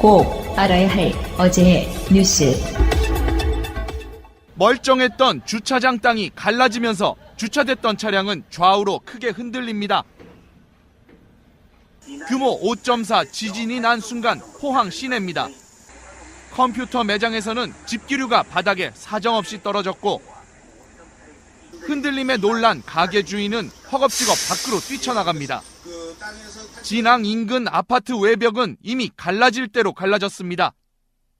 꼭 알아야 할 어제의 뉴스. 멀쩡했던 주차장 땅이 갈라지면서 주차됐던 차량은 좌우로 크게 흔들립니다. 규모 5.4 지진이 난 순간 포항 시내입니다. 컴퓨터 매장에서는 집기류가 바닥에 사정없이 떨어졌고 흔들림에 놀란 가게 주인은 허겁지겁 밖으로 뛰쳐나갑니다. 진앙 인근 아파트 외벽은 이미 갈라질 대로 갈라졌습니다.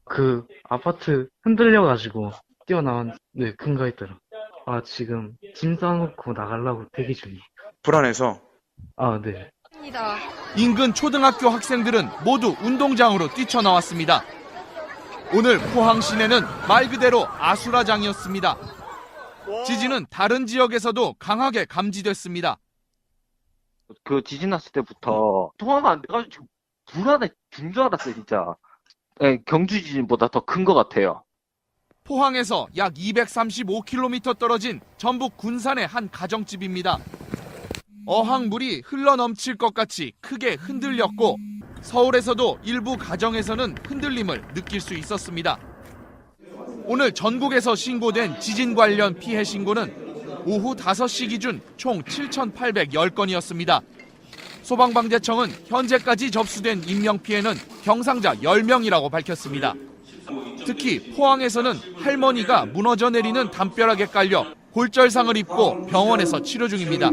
그 아파트 흔들려가지고 뛰어나온 근거가 있더라. 지금 짐 싸놓고 나가려고 대기 중이에요. 불안해서. 네. 인근 초등학교 학생들은 모두 운동장으로 뛰쳐나왔습니다. 오늘 포항 시내는 말 그대로 아수라장이었습니다. 지진은 다른 지역에서도 강하게 감지됐습니다. 그 지진 났을 때부터 통화가 안 돼가지고 불안해 죽는 줄 알았어요, 진짜. 네, 경주 지진보다 더 큰 것 같아요. 포항에서 약 235km 떨어진 전북 군산의 한 가정집입니다. 어항물이 흘러넘칠 것 같이 크게 흔들렸고 서울에서도 일부 가정에서는 흔들림을 느낄 수 있었습니다. 오늘 전국에서 신고된 지진 관련 피해 신고는 오후 5시 기준 총 7,810건이었습니다. 소방방재청은 현재까지 접수된 인명피해는 경상자 10명이라고 밝혔습니다. 특히 포항에서는 할머니가 무너져 내리는 담벼락에 깔려 골절상을 입고 병원에서 치료 중입니다.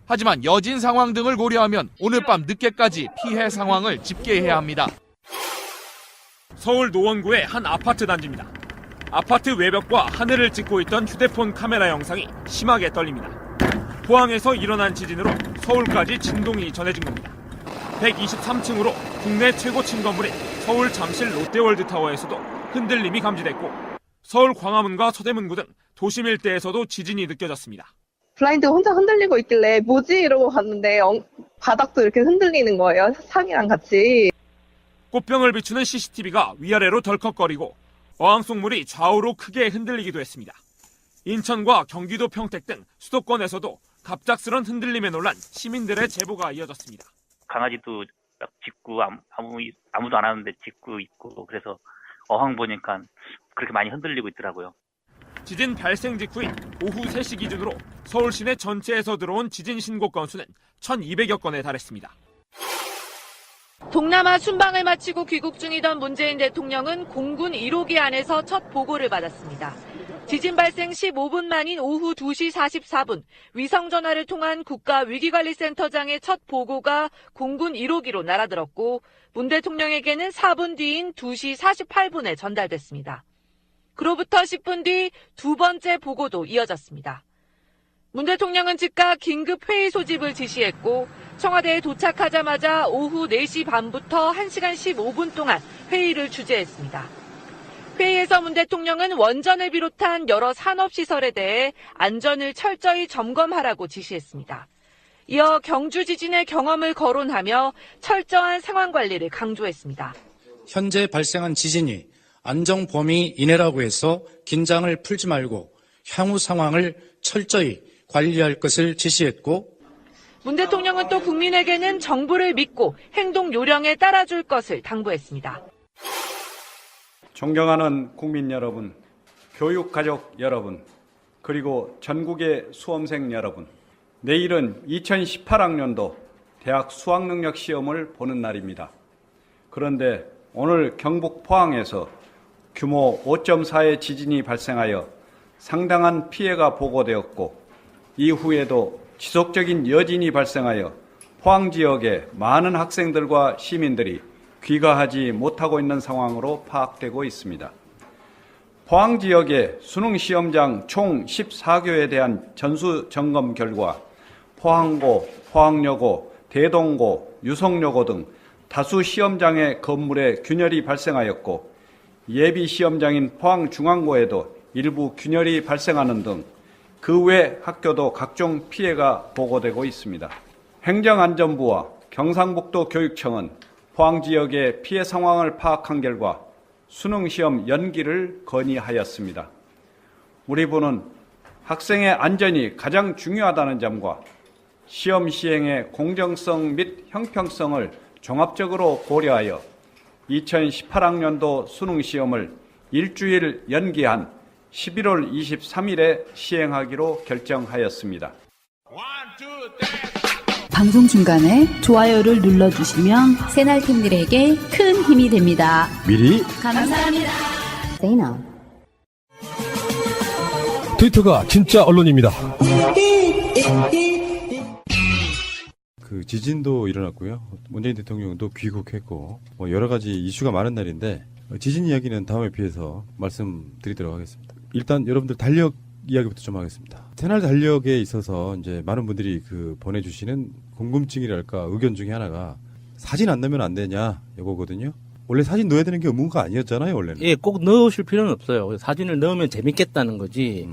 하지만 여진 상황 등을 고려하면 오늘 밤 늦게까지 피해 상황을 집계해야 합니다. 서울 노원구의 한 아파트 단지입니다. 아파트 외벽과 하늘을 찍고 있던 휴대폰 카메라 영상이 심하게 떨립니다. 포항에서 일어난 지진으로 서울까지 진동이 전해진 겁니다. 123층으로 국내 최고층 건물인 서울 잠실 롯데월드타워에서도 흔들림이 감지됐고 서울 광화문과 서대문구 등 도심 일대에서도 지진이 느껴졌습니다. 블라인드 혼자 흔들리고 있길래 뭐지 이러고 갔는데 바닥도 이렇게 흔들리는 거예요. 상이랑 같이. 꽃병을 비추는 CCTV가 위아래로 덜컥거리고 어항 속물이 좌우로 크게 흔들리기도 했습니다. 인천과 경기도 평택 등 수도권에서도 갑작스런 흔들림에 놀란 시민들의 제보가 이어졌습니다. 강아지도 짖고 아무도 안 하는데 짖고 있고 그래서 어항 보니까 그렇게 많이 흔들리고 있더라고요. 지진 발생 직후인 오후 3시 기준으로 서울 시내 전체에서 들어온 지진 신고 건수는 1,200여 건에 달했습니다. 동남아 순방을 마치고 귀국 중이던 문재인 대통령은 공군 1호기 안에서 첫 보고를 받았습니다. 지진 발생 15분 만인 오후 2시 44분 위성전화를 통한 국가위기관리센터장의 첫 보고가 공군 1호기로 날아들었고 문 대통령에게는 4분 뒤인 2시 48분에 전달됐습니다. 그로부터 10분 뒤 두 번째 보고도 이어졌습니다. 문 대통령은 즉각 긴급 회의 소집을 지시했고 청와대에 도착하자마자 오후 4시 반부터 1시간 15분 동안 회의를 주재했습니다. 회의에서 문 대통령은 원전을 비롯한 여러 산업시설에 대해 안전을 철저히 점검하라고 지시했습니다. 이어 경주 지진의 경험을 거론하며 철저한 상황관리를 강조했습니다. 현재 발생한 지진이 안정 범위 이내라고 해서 긴장을 풀지 말고 향후 상황을 철저히 관리할 것을 지시했고 문 대통령은 또 국민에게는 정부를 믿고 행동 요령에 따라줄 것을 당부했습니다. 존경하는 국민 여러분, 교육가족 여러분, 그리고 전국의 수험생 여러분, 내일은 2018학년도 대학 수학능력 시험을 보는 날입니다. 그런데 오늘 경북 포항에서 규모 5.4의 지진이 발생하여 상당한 피해가 보고되었고 이후에도 지속적인 여진이 발생하여 포항 지역의 많은 학생들과 시민들이 귀가하지 못하고 있는 상황으로 파악되고 있습니다. 포항 지역의 수능 시험장 총 14교에 대한 전수 점검 결과 포항고, 포항여고, 대동고, 유성여고 등 다수 시험장의 건물에 균열이 발생하였고 예비 시험장인 포항중앙고에도 일부 균열이 발생하는 등 그 외 학교도 각종 피해가 보고되고 있습니다. 행정안전부와 경상북도 교육청은 포항 지역의 피해 상황을 파악한 결과 수능시험 연기를 건의하였습니다. 우리 부는 학생의 안전이 가장 중요하다는 점과 시험 시행의 공정성 및 형평성을 종합적으로 고려하여 2018학년도 수능 시험을 일주일 연기한 11월 23일에 시행하기로 결정하였습니다. 방송 중간에 좋아요를 눌러주시면 새날팀들에게 큰 힘이 됩니다. 미리 감사합니다. 세이나. 트위터가 진짜 언론입니다. 그 지진도 일어났고요. 문재인 대통령도 귀국했고 여러 가지 이슈가 많은 날인데 지진 이야기는 다음에 비해서 말씀드리도록 하겠습니다. 일단 여러분들 달력 이야기부터 좀 하겠습니다. 새날 달력에 있어서 이제 많은 분들이 그 보내주시는 궁금증이랄까 의견 중에 하나가 사진 안 넣으면 안 되냐 이거거든요. 원래 사진 넣어야 되는 게 의무가 아니었잖아요, 원래는. 예, 꼭 넣으실 필요는 없어요. 사진을 넣으면 재밌겠다는 거지.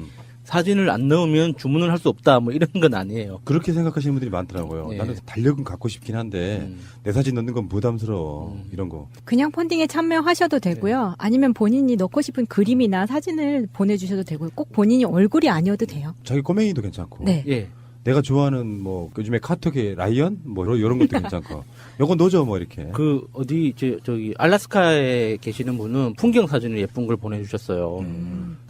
사진을 안 넣으면 주문을 할 수 없다, 뭐 이런 건 아니에요. 그렇게 생각하시는 분들이 많더라고요. 네. 나는 달력은 갖고 싶긴 한데 내 사진 넣는 건 부담스러워. 이런 거. 그냥 펀딩에 참여하셔도 되고요. 아니면 본인이 넣고 싶은 그림이나 사진을 보내주셔도 되고요. 꼭 본인이 얼굴이 아니어도 돼요. 자기 꼬맹이도 괜찮고. 네. 예. 내가 좋아하는 뭐 요즘에 카톡의 라이언 뭐 이런 것도 괜찮고. 요거 넣어줘 뭐 이렇게. 그 어디 저기 알래스카에 계시는 분은 풍경 사진을 예쁜 걸 보내주셨어요.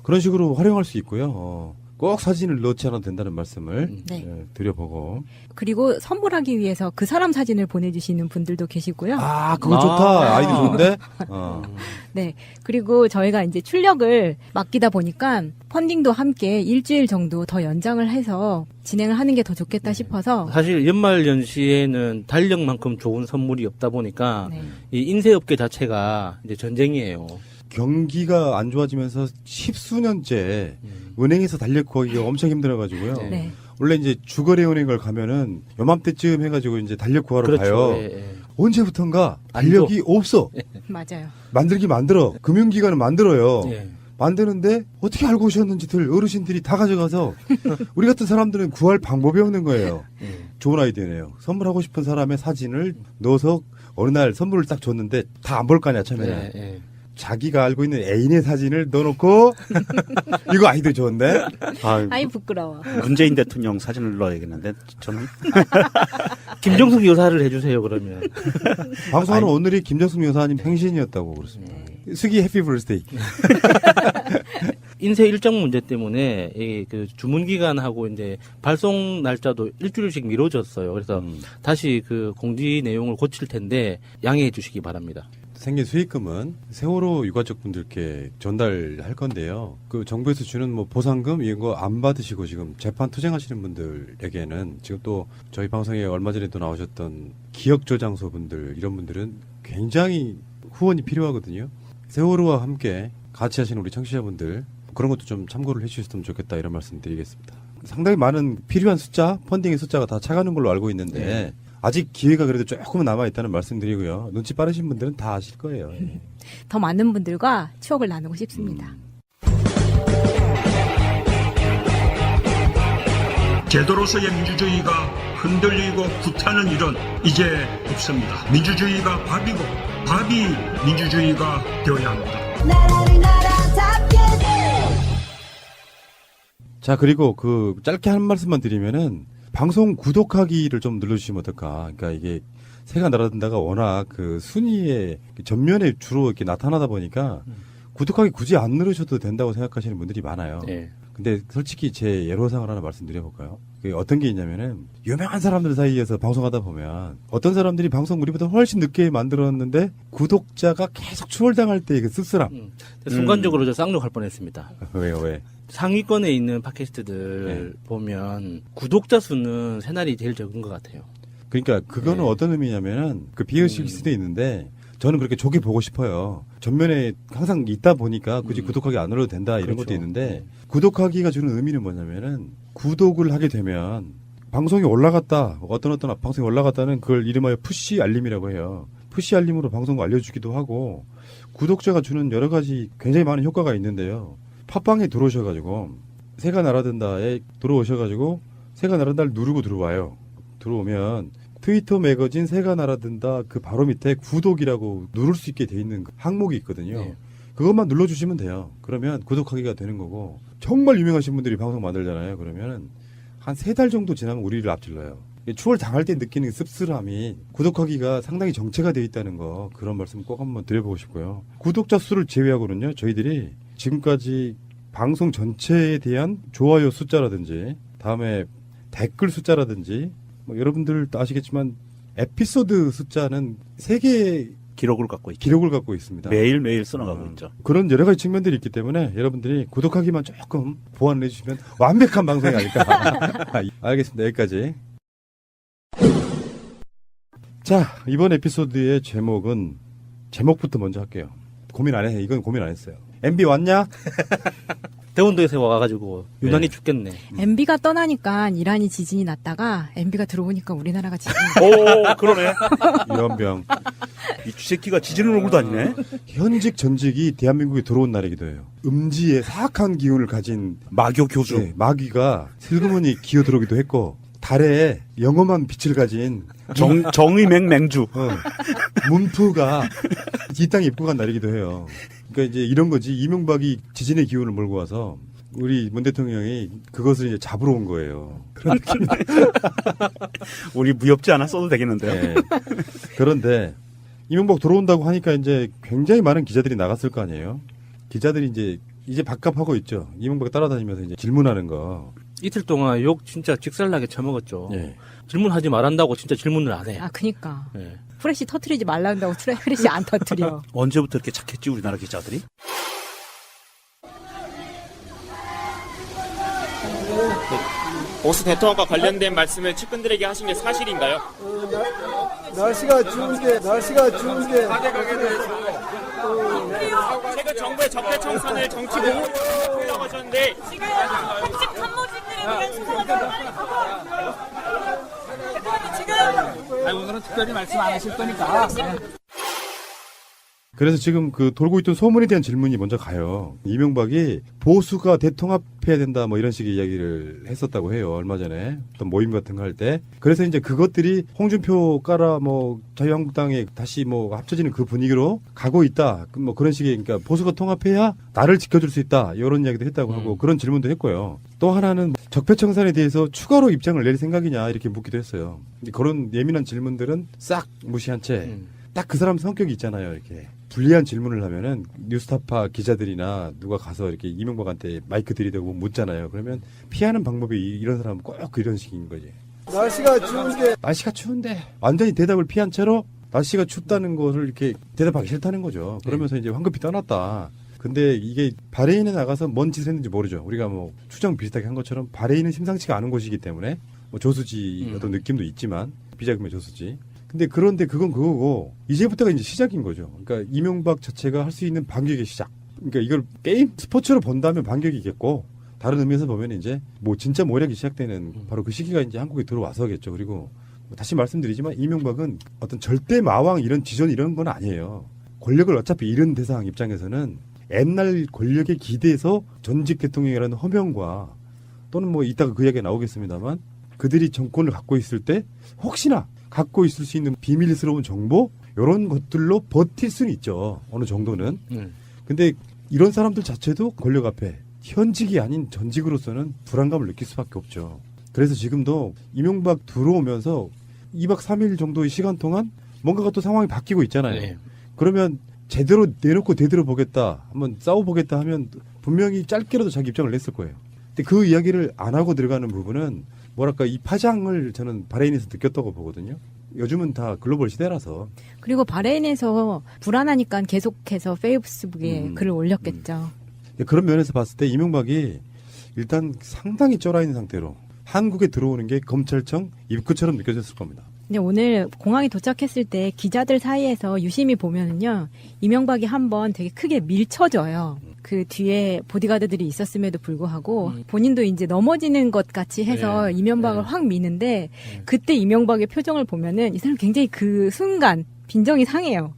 그런 식으로 활용할 수 있고요. 꼭 사진을 넣지 않아도 된다는 말씀을 네. 드려보고. 그리고 선물하기 위해서 그 사람 사진을 보내주시는 분들도 계시고요. 아, 그거 좋다. 아이디 좋은데? 네. 그리고 저희가 이제 출력을 맡기다 보니까 펀딩도 함께 일주일 정도 더 연장을 해서 진행을 하는 게 더 좋겠다 싶어서. 사실 연말 연시에는 달력만큼 좋은 선물이 없다 보니까 이 인쇄업계 자체가 이제 전쟁이에요. 경기가 안 좋아지면서 십수년째 은행에서 달력 구하기가 엄청 힘들어가지고요. 네. 원래 이제 주거래 은행을 가면은 요맘때쯤 해가지고 이제 달력 구하러 그렇죠. 가요. 예, 예. 언제부턴가 달력이 없어. 맞아요. 만들어. 금융기관은 만들어요. 예. 만드는데 어떻게 알고 오셨는지들 어르신들이 다 가져가서 우리 같은 사람들은 구할 방법이 없는 거예요. 좋은 아이디어네요. 선물하고 싶은 사람의 사진을 넣어서 어느 날 선물을 딱 줬는데 다 안 볼 거 아니야, 처음에는. 예. 자기가 알고 있는 애인의 사진을 넣어놓고 이거 아이디어 좋은데? 아이 부끄러워. 문재인 대통령 사진을 넣어야겠는데 저는 김정숙 여사를 해주세요 그러면. 방송하는 오늘이 김정숙 여사님 생신이었다고 그렇습니다. 수기 해피 버스데이. 인쇄 일정 문제 때문에 그 주문 기간하고 이제 발송 날짜도 일주일씩 미뤄졌어요. 그래서 다시 그 공지 내용을 고칠 텐데 양해해 주시기 바랍니다. 생긴 수익금은 세월호 유가족분들께 전달할 건데요. 그 정부에서 주는 뭐 보상금 이런 거 안 받으시고 지금 재판 투쟁하시는 분들에게는 지금 또 저희 방송에 얼마 전에도 나오셨던 기억저장소 분들 이런 분들은 굉장히 후원이 필요하거든요. 세월호와 함께 같이 하시는 우리 청취자분들 그런 것도 좀 참고를 해주셨으면 좋겠다 이런 말씀 드리겠습니다. 상당히 많은 필요한 숫자, 펀딩의 숫자가 다 차가는 걸로 알고 있는데 아직 기회가 그래도 조금은 남아있다는 말씀드리고요. 눈치 빠르신 분들은 다 아실 거예요. 더 많은 분들과 추억을 나누고 싶습니다. 제도로서의 민주주의가 흔들리고 구타는 일은 이제 없습니다. 민주주의가 밥이고 밥이 민주주의가 되어야 합니다. 자, 그리고 그 짧게 한 말씀만 드리면은 방송 구독하기를 좀 눌러주시면 어떨까. 그러니까 이게 새가 날아든다가 워낙 그 순위에 전면에 주로 이렇게 나타나다 보니까 구독하기 굳이 안 누르셔도 된다고 생각하시는 분들이 많아요. 네. 근데 솔직히 제 예로상을 하나 말씀드려볼까요? 어떤 게 있냐면은 유명한 사람들 사이에서 방송하다 보면 어떤 사람들이 방송 우리보다 훨씬 늦게 만들었는데 구독자가 계속 추월당할 때 그 씁쓸함. 순간적으로 저 쌍욕할 뻔했습니다. 왜요? 왜? 상위권에 있는 팟캐스트들 보면 구독자 수는 새날이 제일 적은 것 같아요. 그러니까 그거는 어떤 의미냐면은 그 비의식일 수도 있는데 저는 그렇게 좋게 보고 싶어요. 전면에 항상 있다 보니까 굳이 구독하기 안 눌러도 된다 이런 것도 있는데 구독하기가 주는 의미는 뭐냐면은 구독을 하게 되면 방송이 올라갔다 어떤 방송이 올라갔다는 그걸 이름하여 푸시 알림이라고 해요. 푸시 알림으로 방송을 알려주기도 하고 구독자가 주는 여러 가지 굉장히 많은 효과가 있는데요. 팟빵에 들어오셔가지고 새가 날아든다에 들어오셔가지고 새가 날아든다를 누르고 들어와요. 들어오면 트위터 매거진 새가 날아든다 그 바로 밑에 구독이라고 누를 수 있게 돼 있는 항목이 있거든요. 네. 그것만 눌러주시면 돼요. 그러면 구독하기가 되는 거고 정말 유명하신 분들이 방송 만들잖아요. 그러면 한 3달 정도 지나면 우리를 앞질러요. 추월 당할 때 느끼는 씁쓸함이 구독하기가 상당히 정체가 되어 있다는 거 그런 말씀 꼭 한번 드려보고 싶고요. 구독자 수를 제외하고는요. 저희들이 지금까지 방송 전체에 대한 좋아요 숫자라든지 다음에 댓글 숫자라든지 뭐 여러분들도 아시겠지만 에피소드 숫자는 3개의 기록을 갖고 있습니다. 매일매일 써나가고 있죠. 그런 여러 가지 측면들이 있기 때문에 여러분들이 구독하기만 조금 보완을 해주시면 완벽한 방송이 아닐까. 알겠습니다. 여기까지. 자, 이번 에피소드의 제목부터 먼저 할게요. 고민 안 해요. 이건 고민 안 했어요. MB 왔냐? 대원도에서 와가지고 유난히 춥겠네. MB가 떠나니까 이란이 지진이 났다가 MB가 들어오니까 우리나라가 지진이 오, 그러네. 연병. 이 쥐새끼가 지진을 오고 다니네. 현직 전직이 대한민국에 들어온 날이기도 해요. 음지에 사악한 기운을 가진 마교 교주. 네, 마귀가 슬그머니 기어 들어오기도 했고 달에 영험한 빛을 가진 정의맹맹주. 문프가 이 땅에 입고 간 날이기도 해요. 그러니까 이제 이런 거지. 이명박이 지진의 기운을 몰고 와서 우리 문 대통령이 그것을 이제 잡으러 온 거예요. 우리 무협지 하나 써도 되겠는데요. 네. 그런데 이명박 들어온다고 하니까 이제 굉장히 많은 기자들이 나갔을 거 아니에요. 기자들이 이제 밥값하고 있죠. 이명박 따라다니면서 이제 질문하는 거. 이틀 동안 욕 진짜 직살나게 처먹었죠. 네. 질문하지 말한다고 진짜 질문을 안 해. 아, 그니까. 네. 프레시 터트리지 말란다고 프레시 안 터트려. 언제부터 이렇게 착했지 우리나라 기자들이? 보수 대통령과 관련된 말씀을 측근들에게 하신 게 사실인가요? 날씨가 추운데 최근 정부의 적폐 청산을 정치 보복이라고 하셨는데 지금 공식 참모진들에 대한 지금 오늘은 특별히 말씀 안 하실 거니까. 그래서 지금 그 돌고 있던 소문에 대한 질문이 먼저 가요. 이명박이 보수가 대통합해야 된다 뭐 이런 식의 이야기를 했었다고 해요. 얼마 전에 어떤 모임 같은 거 할 때. 그래서 이제 그것들이 홍준표 까라 뭐 자유한국당에 다시 뭐 합쳐지는 그 분위기로 가고 있다. 뭐 그런 식의 그러니까 보수가 통합해야 나를 지켜줄 수 있다. 이런 이야기도 했다고 하고 그런 질문도 했고요. 또 하나는 적폐청산에 대해서 추가로 입장을 낼 생각이냐 이렇게 묻기도 했어요. 근데 그런 예민한 질문들은 싹 무시한 채 딱 그 사람 성격이 있잖아요. 이렇게. 불리한 질문을 하면은 뉴스타파 기자들이나 누가 가서 이렇게 이명박한테 마이크 들이대고 묻잖아요. 그러면 피하는 방법이 이런 사람은 꼭 이런 식인 거지. 날씨가 추운데 완전히 대답을 피한 채로 날씨가 춥다는 것을 이렇게 대답하기 싫다는 거죠. 그러면서 이제 황급히 떠났다. 근데 이게 바레인에 나가서 뭔 짓을 했는지 모르죠. 우리가 뭐 추정 비슷하게 한 것처럼 바레인은 심상치가 않은 곳이기 때문에 뭐 조수지 어떤 느낌도 있지만 비자금의 조수지. 그런데 그건 그거고 이제부터가 이제 시작인 거죠. 그러니까 이명박 자체가 할 수 있는 반격의 시작. 그러니까 이걸 게임 스포츠로 본다면 반격이겠고 다른 의미에서 보면 이제 뭐 진짜 모략이 시작되는 바로 그 시기가 이제 한국에 들어와서겠죠. 그리고 다시 말씀드리지만 이명박은 어떤 절대 마왕 이런 지존 이런 건 아니에요. 권력을 어차피 잃은 대상 입장에서는 옛날 권력에 기대서 전직 대통령이라는 허명과 또는 뭐 이따가 그 이야기가 나오겠습니다만 그들이 정권을 갖고 있을 때 혹시나 갖고 있을 수 있는 비밀스러운 정보 이런 것들로 버틸 수는 있죠. 어느 정도는. 근데 이런 사람들 자체도 권력 앞에 현직이 아닌 전직으로서는 불안감을 느낄 수밖에 없죠. 그래서 지금도 이명박 들어오면서 2박 3일 정도의 시간 동안 뭔가가 또 상황이 바뀌고 있잖아요. 네. 그러면 제대로 내놓고 대들어 보겠다, 한번 싸워보겠다 하면 분명히 짧게라도 자기 입장을 냈을 거예요. 근데 그 이야기를 안 하고 들어가는 부분은 뭐랄까 이 파장을 저는 바레인에서 느꼈다고 보거든요. 요즘은 다 글로벌 시대라서. 그리고 바레인에서 불안하니까 계속해서 페이스북에 글을 올렸겠죠. 그런 면에서 봤을 때 이명박이 일단 상당히 쫄아있는 상태로 한국에 들어오는 게 검찰청 입구처럼 느껴졌을 겁니다. 근데 오늘 공항에 도착했을 때 기자들 사이에서 유심히 보면은요, 이명박이 한번 되게 크게 밀쳐져요. 그 뒤에 보디가드들이 있었음에도 불구하고 본인도 이제 넘어지는 것 같이 해서 이명박을 확 미는데 그때 이명박의 표정을 보면은 이 사람 굉장히 그 순간 빈정이 상해요.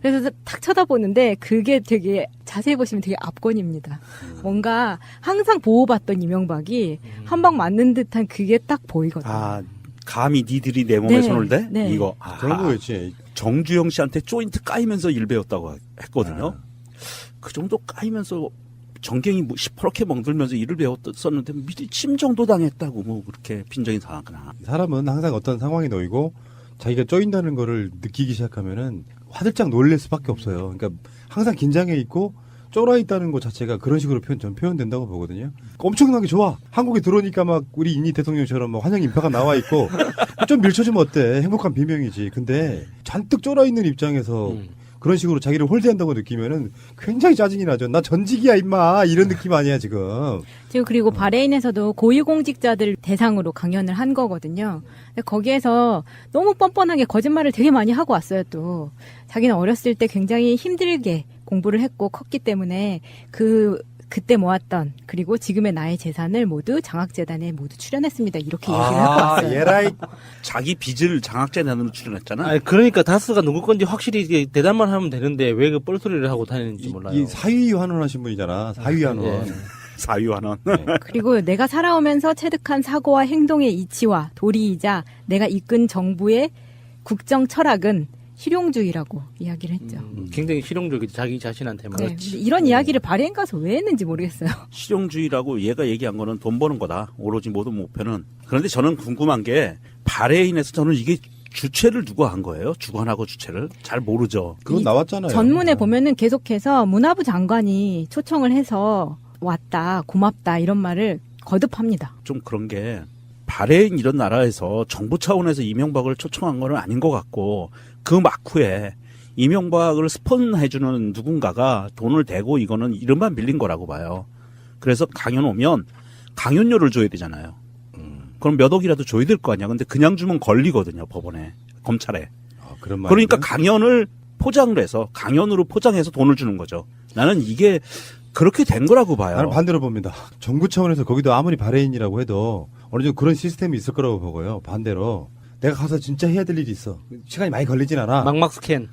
그래서 탁 쳐다보는데 그게 되게 자세히 보시면 되게 압권입니다. 뭔가 항상 보호받던 이명박이 한 방 맞는 듯한 그게 딱 보이거든요. 아, 감히 니들이 내 몸에 손을 대? 네. 이거. 그런 거였지. 정주영 씨한테 조인트 까이면서 일 배웠다고 했거든요. 그 정도 까이면서 정경이 뭐 시퍼렇게 멍들면서 일을 배웠었는데 미리 침정도 당했다고 뭐 그렇게 빈정이 상하거나. 사람은 항상 어떤 상황에 놓이고 자기가 쪼인다는 거를 느끼기 시작하면은 화들짝 놀랄 수밖에 없어요. 그러니까 항상 긴장해 있고 쫄아 있다는 것 자체가 그런 식으로 전 표현된다고 보거든요. 엄청나게 좋아. 한국에 들어오니까 막 우리 이니 대통령처럼 막 환영 인파가 나와 있고 좀 밀쳐주면 어때? 행복한 비명이지. 근데 잔뜩 쫄아 있는 입장에서 그런 식으로 자기를 홀대한다고 느끼면은 굉장히 짜증이 나죠. 나 전직이야 임마 이런 느낌 아니야 지금. 지금 그리고 바레인에서도 고위공직자들 대상으로 강연을 한 거거든요. 근데 거기에서 너무 뻔뻔하게 거짓말을 되게 많이 하고 왔어요. 또 자기는 어렸을 때 굉장히 힘들게 공부를 했고 컸기 때문에 그때 모았던 그리고 지금의 나의 재산을 모두 장학재단에 모두 출연했습니다. 이렇게 얘기를 하고 왔어요. 예라이 자기 빚을 장학재단으로 출연했잖아. 아니, 그러니까 다스가 누구 건지 확실히 이게 대답만 하면 되는데 왜 그 뻘소리를 하고 다니는지 몰라요. 이 사위 환원하신 분이잖아. 사위 환원. 사위환원. 그리고 내가 살아오면서 체득한 사고와 행동의 이치와 도리이자 내가 이끈 정부의 국정 철학은 실용주의라고 이야기를 했죠. 굉장히 실용적이죠. 자기 자신한테만. 네, 근데 이런 이야기를 바레인 가서 왜 했는지 모르겠어요. 실용주의라고 얘가 얘기한 거는 돈 버는 거다. 오로지 모든 목표는. 그런데 저는 궁금한 게 바레인에서 저는 이게 주체를 누가 한 거예요? 주관하고 주체를? 잘 모르죠. 그건 나왔잖아요. 전문에 보면은 계속해서 문화부 장관이 초청을 해서 왔다, 고맙다 이런 말을 거듭합니다. 좀 그런 게 바레인 이런 나라에서 정부 차원에서 이명박을 초청한 건 아닌 것 같고 그 막후에 이명박을 스폰해주는 누군가가 돈을 대고 이거는 이름만 빌린 거라고 봐요. 그래서 강연 오면 강연료를 줘야 되잖아요. 그럼 몇 억이라도 줘야 될 거 아니야. 근데 그냥 주면 걸리거든요. 법원에, 검찰에. 그러니까 강연을 포장을 해서 강연으로 포장해서 돈을 주는 거죠. 나는 이게 그렇게 된 거라고 봐요. 나는 반대로 봅니다. 정부 차원에서 거기도 아무리 바레인이라고 해도 어느 정도 그런 시스템이 있을 거라고 보고요. 반대로 내가 가서 진짜 해야 될 일이 있어. 시간이 많이 걸리진 않아. 막막 스캔.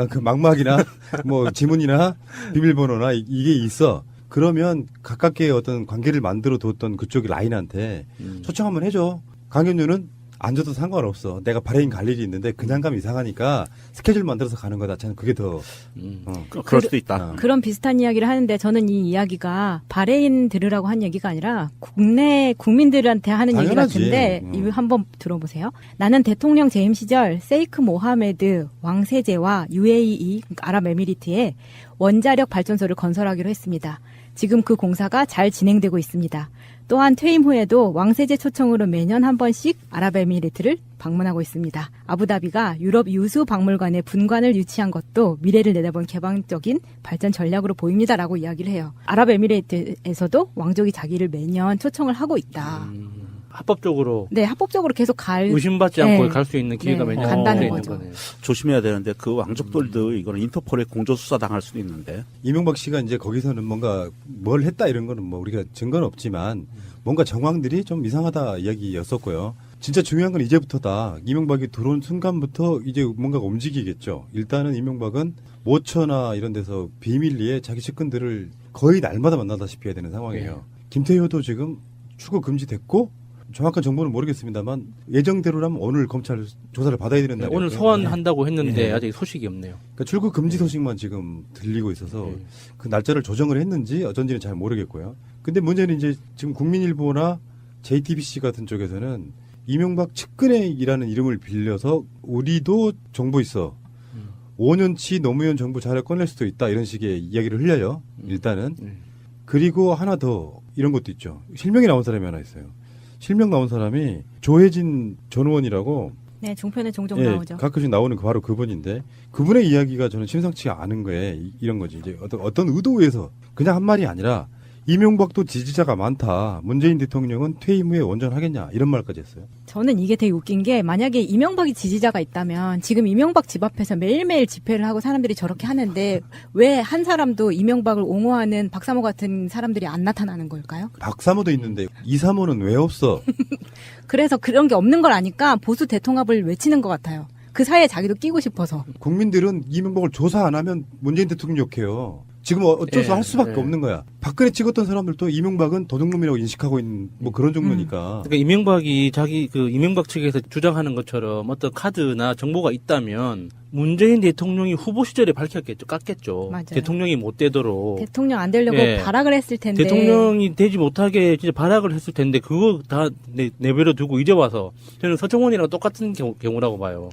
그 막막이나 뭐 지문이나 비밀번호나 이게 있어. 그러면 가깝게 어떤 관계를 만들어 뒀던 그쪽 라인한테 초청 한번 해줘. 강연료는 안 줘도 상관없어. 내가 바레인 갈 일이 있는데 그냥 가면 이상하니까 스케줄 만들어서 가는 거다. 저는 그게 더 그럴 수도 있다. 그런 비슷한 이야기를 하는데 저는 이 이야기가 바레인 들으라고 한 얘기가 아니라 국내 국민들한테 하는 당연하지. 얘기 같은데 이거 한번 들어보세요. 나는 대통령 재임 시절 세이크 모하메드 왕세제와 UAE 아랍에미리트에 원자력 발전소를 건설하기로 했습니다. 지금 그 공사가 잘 진행되고 있습니다. 또한 퇴임 후에도 왕세제 초청으로 매년 한 번씩 아랍에미리트를 방문하고 있습니다. 아부다비가 유럽 유수 박물관에 분관을 유치한 것도 미래를 내다본 개방적인 발전 전략으로 보입니다라고 이야기를 해요. 아랍에미리트에서도 왕족이 자기를 매년 초청을 하고 있다. 합법적으로. 네, 합법적으로 계속 의심받지 않고 갈 수 있는 기회가 매년 간다는 거죠. 조심해야 되는데 그 왕족들도 이거는 인터폴에 공조수사 당할 수도 있는데. 이명박 씨가 이제 거기서는 뭔가 뭘 했다 이런 거는 뭐 우리가 증거는 없지만 뭔가 정황들이 좀 이상하다 이야기였었고요. 진짜 중요한 건 이제부터다. 이명박이 들어온 순간부터 이제 뭔가가 움직이겠죠. 일단은 이명박은 모처나 이런 데서 비밀리에 자기 측근들을 거의 날마다 만나다시피 해야 되는 상황이에요. 김태효도 지금 출국 금지됐고 정확한 정보는 모르겠습니다만 예정대로라면 오늘 검찰 조사를 받아야 되는 날이에요. 오늘 소환한다고 했는데 아직 소식이 없네요. 그러니까 출국 금지 소식만 지금 들리고 있어서 그 날짜를 조정을 했는지 어쩐지는 잘 모르겠고요. 근데 문제는 이제 지금 국민일보나 JTBC 같은 쪽에서는 이명박 측근회라는 이름을 빌려서 우리도 정보 있어. 5년치 노무현 정부 자료 꺼낼 수도 있다 이런 식의 이야기를 흘려요. 일단은. 그리고 하나 더 이런 것도 있죠. 실명이 나온 사람이 하나 있어요. 실명 나온 사람이 조혜진 전 의원이라고. 네, 종편에 종종 나오죠. 가끔씩 나오는 바로 그분인데 그분의 이야기가 저는 심상치가 않은 거예요. 이런 거지. 이제 어떤 의도에서 그냥 한 말이 아니라 이명박도 지지자가 많다. 문재인 대통령은 퇴임 후에 원전하겠냐 이런 말까지 했어요. 저는 이게 되게 웃긴 게 만약에 이명박이 지지자가 있다면 지금 이명박 집 앞에서 매일매일 집회를 하고 사람들이 저렇게 하는데 왜 한 사람도 이명박을 옹호하는 박사모 같은 사람들이 안 나타나는 걸까요? 박사모도 있는데 이사모는 왜 없어? 그래서 그런 게 없는 걸 아니까 보수 대통합을 외치는 것 같아요. 그 사이에 자기도 끼고 싶어서. 국민들은 이명박을 조사 안 하면 문재인 대통령 욕해요. 지금 어쩔 수 예, 할 수밖에 예. 없는 거야. 박근혜 찍었던 사람들도 이명박은 도둑놈이라고 인식하고 있는 뭐 그런 정도니까. 그러니까 이명박이 이명박 측에서 주장하는 것처럼 어떤 카드나 정보가 있다면 문재인 대통령이 후보 시절에 밝혔겠죠, 깠겠죠. 맞아요. 대통령이 못 되도록. 대통령 안 되려고 예. 발악을 했을 텐데. 대통령이 되지 못하게 진짜 발악을 했을 텐데 그거 다 내버려 두고 이제 와서 저는 서청원이랑 똑같은 경우라고 봐요.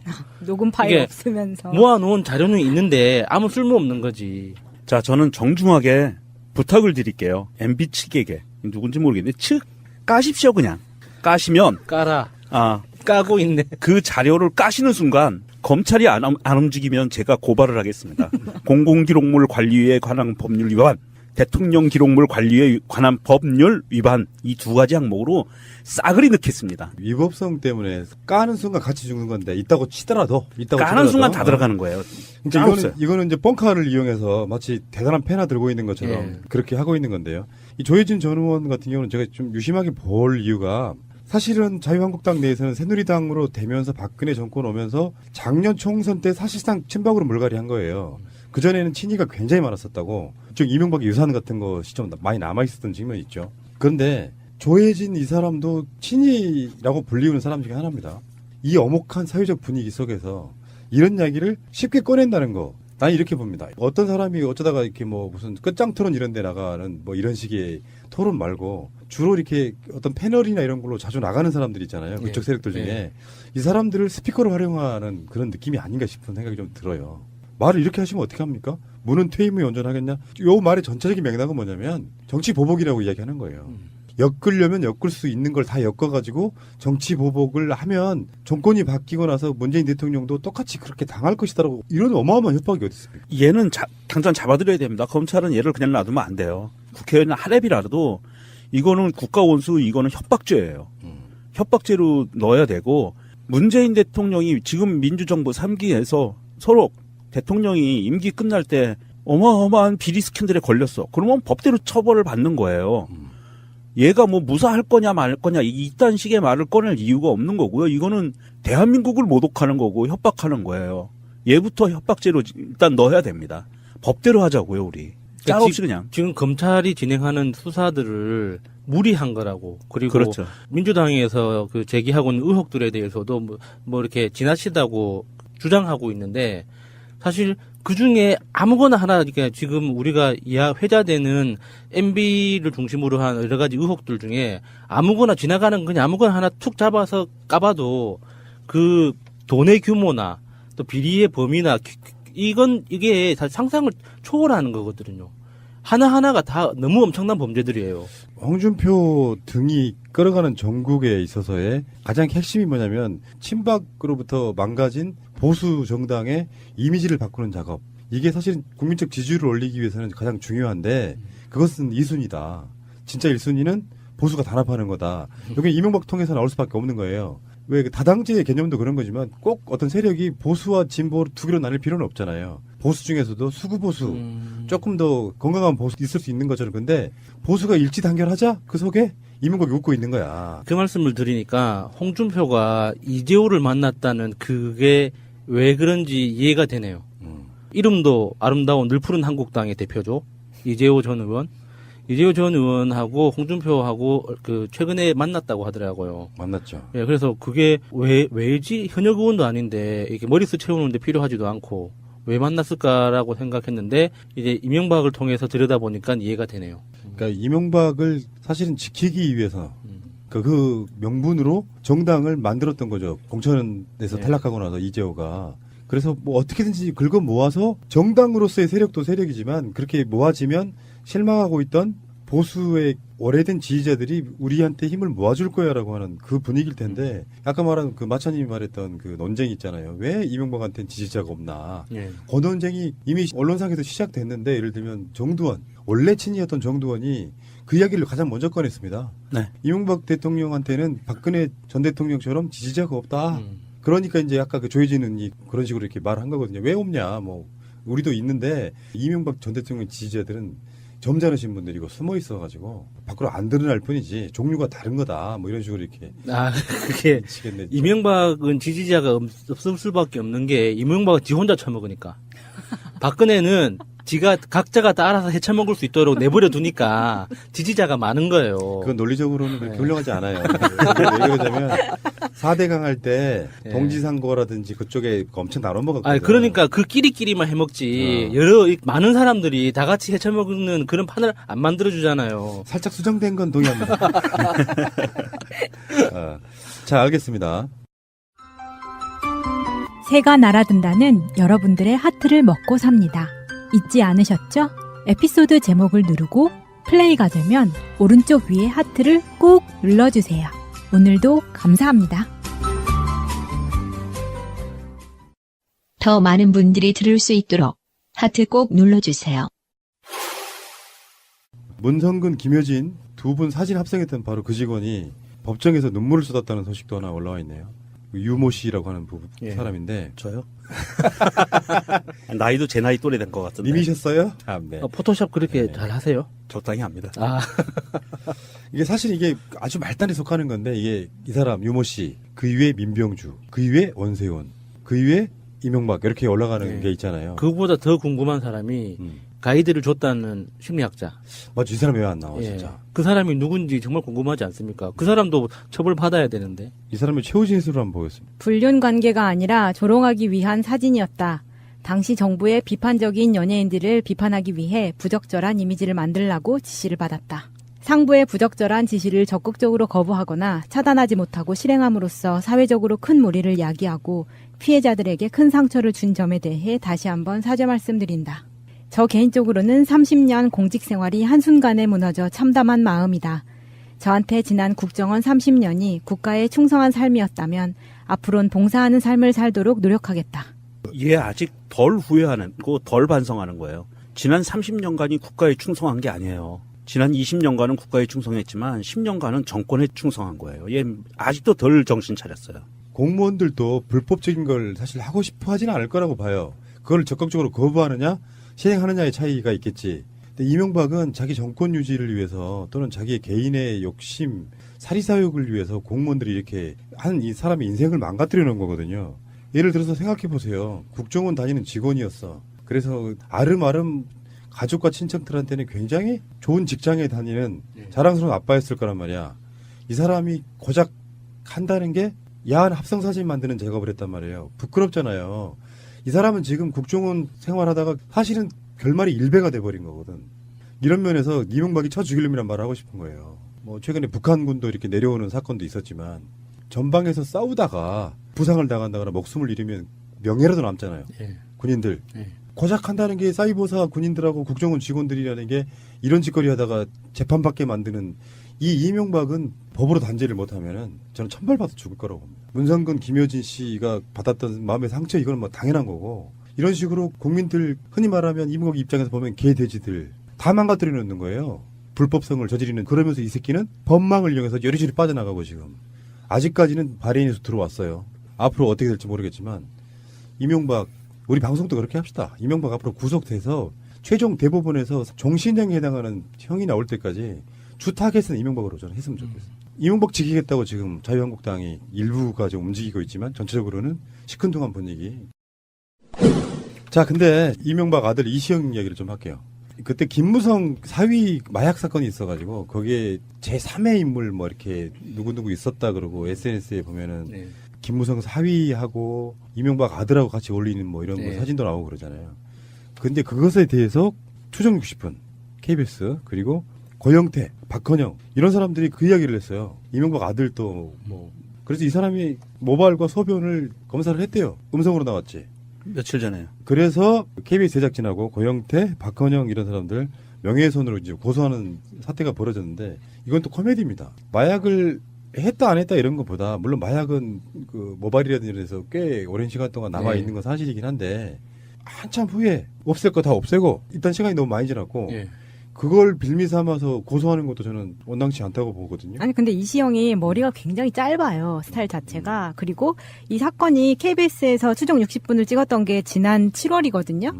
녹음 파일 이게 없으면서. 모아놓은 자료는 있는데 아무 쓸모 없는 거지. 자, 저는 정중하게 부탁을 드릴게요. MB 측에게 누군지 모르겠는데 까십시오 그냥. 까시면 까라. 아, 까고 있네. 그 자료를 까시는 순간 검찰이 안 움직이면 제가 고발을 하겠습니다. 공공기록물 관리에 관한 법률 위반, 대통령 기록물 관리에 관한 법률 위반 이 두 가지 항목으로 싸그리 넣겠습니다. 위법성 때문에 까는 순간 같이 죽는 건데 있다고 치더라도 까는 순간 다 들어가는 거예요. 그러니까 이거는 이제 뻥카를 이용해서 마치 대단한 펜화 들고 있는 것처럼 예. 그렇게 하고 있는 건데요. 이 조혜진 전 의원 같은 경우는 제가 좀 유심하게 볼 이유가 사실은 자유한국당 내에서는 새누리당으로 되면서 박근혜 정권 오면서 작년 총선 때 사실상 친박으로 물갈이 한 거예요. 그전에는 친이가 굉장히 많았었다고. 즉 이명박의 유산 같은 것이 좀 많이 남아있었던 측면이 있죠. 그런데 조혜진 이 사람도 친이라고 불리우는 사람 중에 하나입니다. 이 엄혹한 사회적 분위기 속에서 이런 이야기를 쉽게 꺼낸다는 거. 난 이렇게 봅니다. 어떤 사람이 어쩌다가 이렇게 뭐 무슨 끝장 토론 이런 데 나가는 뭐 이런 식의 토론 말고 주로 이렇게 어떤 패널이나 이런 걸로 자주 나가는 사람들 있잖아요. 그쪽 세력들 중에. 이 사람들을 스피커로 활용하는 그런 느낌이 아닌가 싶은 생각이 좀 들어요. 말을 이렇게 하시면 어떻게 합니까? 문은 퇴임 후에 온전하겠냐? 요 말의 전체적인 맥락은 뭐냐면 정치 보복이라고 이야기하는 거예요. 엮으려면 엮을 수 있는 걸 다 엮어가지고 정치 보복을 하면 정권이 바뀌고 나서 문재인 대통령도 똑같이 그렇게 당할 것이다라고 이런 어마어마한 협박이 어디 있습니까? 얘는 당장 잡아들여야 됩니다. 검찰은 얘를 그냥 놔두면 안 돼요. 국회의원 하랩이라도 이거는 국가원수, 이거는 협박죄예요. 협박죄로 넣어야 되고 문재인 대통령이 지금 민주정부 3기에서 서로 대통령이 임기 끝날 때 어마어마한 비리 스캔들에 걸렸어. 그러면 법대로 처벌을 받는 거예요. 얘가 뭐 무사할 거냐 말 거냐 이딴 식의 말을 꺼낼 이유가 없는 거고요. 이거는 대한민국을 모독하는 거고 협박하는 거예요. 얘부터 협박죄로 일단 넣어야 됩니다. 법대로 하자고요, 우리. 짤 없이 그냥. 지금 검찰이 진행하는 수사들을 무리한 거라고. 그리고 그렇죠. 민주당에서 그 제기하고 있는 의혹들에 대해서도 뭐 이렇게 지나치다고 주장하고 있는데 사실 그 중에 아무거나 하나, 그러니까 지금 우리가 회자되는 MB를 중심으로 한 여러 가지 의혹들 중에 아무거나 지나가는 그냥 아무거나 하나 툭 잡아서 까봐도 그 돈의 규모나 또 비리의 범위나 이게 사실 상상을 초월하는 거거든요. 하나하나가 다 너무 엄청난 범죄들이에요. 홍준표 등이 끌어가는 전국에 있어서의 가장 핵심이 뭐냐면 친박으로부터 망가진 보수 정당의 이미지를 바꾸는 작업. 이게 사실 국민적 지지율을 올리기 위해서는 가장 중요한데 그것은 2순위다. 진짜 1순위는 보수가 단합하는 거다. 여기 이명박 통해서 나올 수밖에 없는 거예요. 왜 다당제의 개념도 그런 거지만 꼭 어떤 세력이 보수와 진보로 두 개로 나뉠 필요는 없잖아요. 보수 중에서도 수구 보수, 조금 더 건강한 보수 있을 수 있는 것처럼. 근데 보수가 일치단결하자 그 속에 이명박이 웃고 있는 거야. 그 말씀을 드리니까 홍준표가 이재호를 만났다는 그게 왜 그런지 이해가 되네요. 이름도 아름다운 늘 푸른 한국당의 대표죠. 이재호 전 의원. 이재호 전 의원하고 홍준표하고 그 최근에 만났다고 하더라고요. 만났죠. 예, 그래서 그게 왜지? 현역 의원도 아닌데 이렇게 머리수 채우는데 필요하지도 않고 왜 만났을까라고 생각했는데 이제 이명박을 통해서 들여다보니까 이해가 되네요. 그러니까 이명박을 사실은 지키기 위해서 그 명분으로 정당을 만들었던 거죠. 공천에서 탈락하고 나서 이재호가. 그래서 뭐 어떻게든지 긁어 모아서 정당으로서의 세력도 세력이지만 그렇게 모아지면 실망하고 있던 보수의 오래된 지지자들이 우리한테 힘을 모아줄 거야라고 하는 그 분위기일 텐데 아까 말한 그 마차님이 말했던 그 논쟁이 있잖아요. 왜 이명박한테는 지지자가 없나. 예. 그 논쟁이 이미 언론상에서 시작됐는데 예를 들면 정두원 원래 친이었던 정두원이 그 이야기를 가장 먼저 꺼냈습니다. 네. 이명박 대통령한테는 박근혜 전 대통령처럼 지지자가 없다. 그러니까 이제 아까 그 조혜진 의원이 그런 식으로 이렇게 말한 거거든요. 왜 없냐. 뭐 우리도 있는데 이명박 전 대통령 지지자들은 점잖으신 분들이고 숨어 있어가지고 밖으로 안 드러날 뿐이지 종류가 다른 거다. 뭐 이런 식으로 이렇게. 그게 이명박은 지지자가 없을 수밖에 없는 게 이명박은 지 혼자 처먹으니까. 박근혜는 지가 각자가 다 알아서 헤쳐먹을 수 있도록 내버려 두니까 지지자가 많은 거예요. 그건 논리적으로는 그렇게 훌륭하지 않아요. 왜 그러냐면 4대강 할 때 동지상고라든지 그쪽에 엄청 나눠 먹었거든요. 아니, 그러니까 그 끼리끼리만 해먹지 많은 사람들이 다 같이 헤쳐먹는 그런 판을 안 만들어주잖아요. 살짝 수정된 건 동의합니다. 자, 알겠습니다. 새가 날아든다는 여러분들의 하트를 먹고 삽니다. 잊지 않으셨죠? 에피소드 제목을 누르고 플레이가 되면 오른쪽 위에 하트를 꼭 눌러주세요. 오늘도 감사합니다. 더 많은 분들이 들을 수 있도록 하트 꼭 눌러주세요. 문성근, 김효진 두 분 사진 합성했던 바로 그 직원이 법정에서 눈물을 쏟았다는 소식도 하나 올라와 있네요. 유모 씨라고 하는 사람인데. 저요? 나이도 제 나이 또래 된 것 같은데. 님이셨어요? 아, 네. 포토샵 그렇게 잘 하세요? 적당히 합니다. 이게 사실 이게 아주 말단에 속하는 건데, 이게 이 사람 유모 씨, 그 위에 민병주, 그 위에 원세훈, 그 위에 이명박 이렇게 올라가는 게 있잖아요. 그거보다 더 궁금한 사람이 가이드를 줬다는 심리학자. 맞죠. 이 사람이 왜 안 나와 진짜. 그 사람이 누군지 정말 궁금하지 않습니까? 그 사람도 처벌받아야 되는데. 이 사람의 최후 진술을 한번 보겠습니다. 불륜 관계가 아니라 조롱하기 위한 사진이었다. 당시 정부의 비판적인 연예인들을 비판하기 위해 부적절한 이미지를 만들라고 지시를 받았다. 상부의 부적절한 지시를 적극적으로 거부하거나 차단하지 못하고 실행함으로써 사회적으로 큰 무리를 야기하고 피해자들에게 큰 상처를 준 점에 대해 다시 한번 사죄 말씀드린다. 저 개인적으로는 30년 공직 생활이 한순간에 무너져 참담한 마음이다. 저한테 지난 국정원 30년이 국가에 충성한 삶이었다면 앞으로는 봉사하는 삶을 살도록 노력하겠다. 얘 아직 덜 후회하고 덜 반성하는 거예요. 지난 30년간이 국가에 충성한 게 아니에요. 지난 20년간은 국가에 충성했지만 10년간은 정권에 충성한 거예요. 얘 아직도 덜 정신 차렸어요. 공무원들도 불법적인 걸 사실 하고 싶어 하지는 않을 거라고 봐요. 그걸 적극적으로 거부하느냐 시행하느냐의 차이가 있겠지. 근데 이명박은 자기 정권 유지를 위해서 또는 자기의 개인의 욕심, 사리사욕을 위해서 공무원들이 이렇게 한 이 사람의 인생을 망가뜨려 놓은 거거든요. 예를 들어서 생각해 보세요. 국정원 다니는 직원이었어. 그래서 아름아름 가족과 친척들한테는 굉장히 좋은 직장에 다니는 자랑스러운 아빠였을 거란 말이야. 이 사람이 고작 한다는 게 야한 합성사진 만드는 작업을 했단 말이에요. 부끄럽잖아요. 이 사람은 지금 국정원 생활하다가 사실은 결말이 일배가 돼버린 거거든. 이런 면에서 이명박이 쳐 죽이려면 말을 하고 싶은 거예요. 뭐 최근에 북한군도 이렇게 내려오는 사건도 있었지만 전방에서 싸우다가 부상을 당한다거나 목숨을 잃으면 명예라도 남잖아요. 군인들. 고작 한다는 게 사이버사 군인들하고 국정원 직원들이라는 게 이런 짓거리 하다가 재판받게 만드는 이 이명박은 법으로 단죄를 못하면은 저는 천벌받아 죽을 거라고 봅니다. 문성근, 김효진 씨가 받았던 마음의 상처 이건 뭐 당연한 거고 이런 식으로 국민들 흔히 말하면 이명박 입장에서 보면 개돼지들 다 망가뜨려 놓는 거예요. 불법성을 저지르는 그러면서 이 새끼는 법망을 이용해서 요리조리 빠져나가고 지금 아직까지는 바레인에서 들어왔어요. 앞으로 어떻게 될지 모르겠지만 이명박 우리 방송도 그렇게 합시다. 이명박 앞으로 구속돼서 최종 대법원에서 종신형에 해당하는 형이 나올 때까지 주 타겟은 이명박으로 저는 했으면 좋겠어요. 이명박 지키겠다고 지금 자유한국당이 일부가 좀 움직이고 있지만 전체적으로는 시큰둥한 분위기. 자, 근데 이명박 아들 이시영 이야기를 좀 할게요. 그때 김무성 사위 마약 사건이 있어가지고 거기에 제3의 인물 뭐 이렇게 누구누구 있었다 그러고 SNS에 보면은 김무성 사위하고 이명박 아들하고 같이 올리는 뭐 이런 거 사진도 나오고 그러잖아요. 근데 그것에 대해서 추정 60분 KBS 그리고 고영태, 박헌영 이런 사람들이 그 이야기를 했어요. 이명박 아들도 뭐 그래서 이 사람이 모발과 소변을 검사를 했대요. 음성으로 나왔지. 며칠 전에요. 그래서 KBS 제작진하고 고영태, 박헌영 이런 사람들 명예훼손으로 이제 고소하는 사태가 벌어졌는데 이건 또 코미디입니다. 마약을 했다 안 했다 이런 것보다 물론 마약은 그 모발이라든지 이래서 꽤 오랜 시간 동안 남아 있는 건 사실이긴 한데 한참 후에 없앨 거 다 없애고 일단 시간이 너무 많이 지났고 그걸 빌미 삼아서 고소하는 것도 저는 원당치 않다고 보거든요. 아니 근데 이시영이 머리가 굉장히 짧아요. 스타일 자체가. 그리고 이 사건이 KBS에서 추정 60분을 찍었던 게 지난 7월이거든요.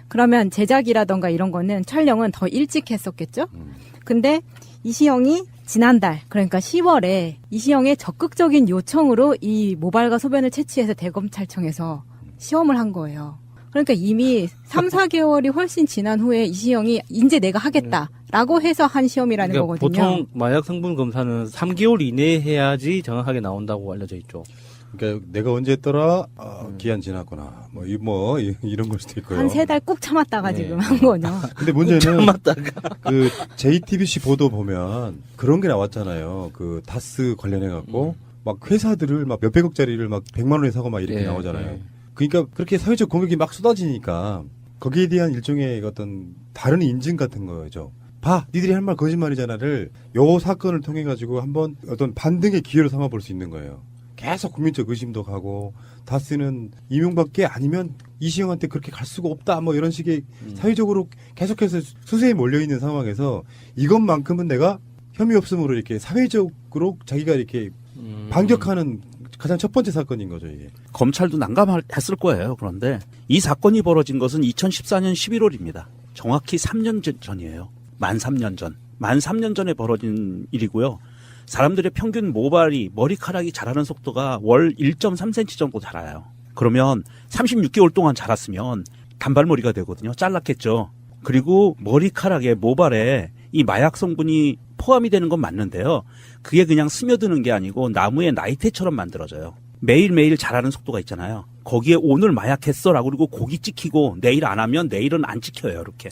그러면 제작이라던가 이런 거는 촬영은 더 일찍 했었겠죠. 근데 이시영이 지난달 그러니까 10월에 이시영의 적극적인 요청으로 이 모발과 소변을 채취해서 대검찰청에서 시험을 한 거예요. 그러니까 이미 3, 4개월이 훨씬 지난 후에 이시영이 이제 내가 하겠다라고 해서 한 시험이라는 그러니까 거거든요. 보통 마약 성분 검사는 3개월 이내에 해야지 정확하게 나온다고 알려져 있죠. 그러니까 내가 언제 했더라? 기한 지났구나. 이런 걸 수도 있고요. 한 3달 꾹 참았다가 지금 한 거죠. 근데 문제는 그 JTBC 보도 보면 그런 게 나왔잖아요. 그 다스 관련해 갖고 막 회사들을 막 몇백억짜리를 막 100만 원에 사고 막 이렇게 나오잖아요. 그러니까 그렇게 사회적 공격이 막 쏟아지니까 거기에 대한 일종의 어떤 다른 인증 같은 거죠. 봐, 니들이 할 말 거짓말이잖아를 요 사건을 통해 가지고 한번 어떤 반등의 기회로 삼아 볼 수 있는 거예요. 계속 국민적 의심도 가고 다스는 이명박계 아니면 이시영한테 그렇게 갈 수가 없다 뭐 이런 식의 사회적으로 계속해서 수세에 몰려있는 상황에서 이것만큼은 내가 혐의 없음으로 이렇게 사회적으로 자기가 이렇게 반격하는 가장 첫 번째 사건인 거죠, 이게. 검찰도 난감했을 거예요. 그런데 이 사건이 벌어진 것은 2014년 11월입니다. 정확히 3년 전이에요. 만 3년 전. 만 3년 전에 벌어진 일이고요. 사람들의 평균 모발이 머리카락이 자라는 속도가 월 1.3cm 정도 자라요. 그러면 36개월 동안 자랐으면 단발머리가 되거든요. 잘랐겠죠. 그리고 머리카락에 모발에 이 마약 성분이 포함이 되는 건 맞는데요. 그게 그냥 스며드는 게 아니고 나무의 나이테처럼 만들어져요. 매일매일 자라는 속도가 있잖아요. 거기에 오늘 마약했어라고 그리고 고기 찍히고 내일 안 하면 내일은 안 찍혀요. 이렇게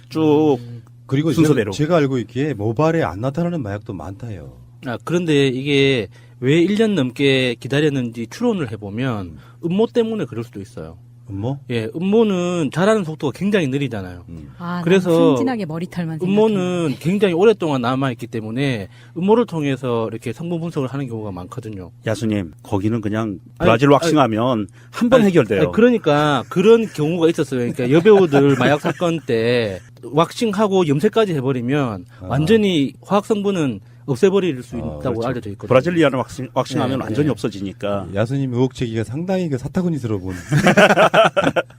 쭉 그리고 순서대로. 제가 알고 있기에 모발에 안 나타나는 마약도 많다요. 그런데 이게 왜 1년 넘게 기다렸는지 추론을 해보면 음모 때문에 그럴 수도 있어요. 음모? 예, 음모는 자라는 속도가 굉장히 느리잖아요. 그래서 순진하게 머리털만 음모는 굉장히 오랫동안 남아있기 때문에 음모를 통해서 이렇게 성분 분석을 하는 경우가 많거든요. 야수님, 거기는 그냥 브라질 왁싱하면 한 번 해결돼요. 그러니까 그런 경우가 있었어요. 그러니까 여배우들 마약 사건 때 왁싱하고 염색까지 해버리면 완전히 화학 성분은 없애버릴 수 있다고 그렇죠. 알려져 있거든요. 브라질리아는 왁싱하면 완전히 없어지니까. 야수님 의혹 제기가 상당히 그 사타구니스러운.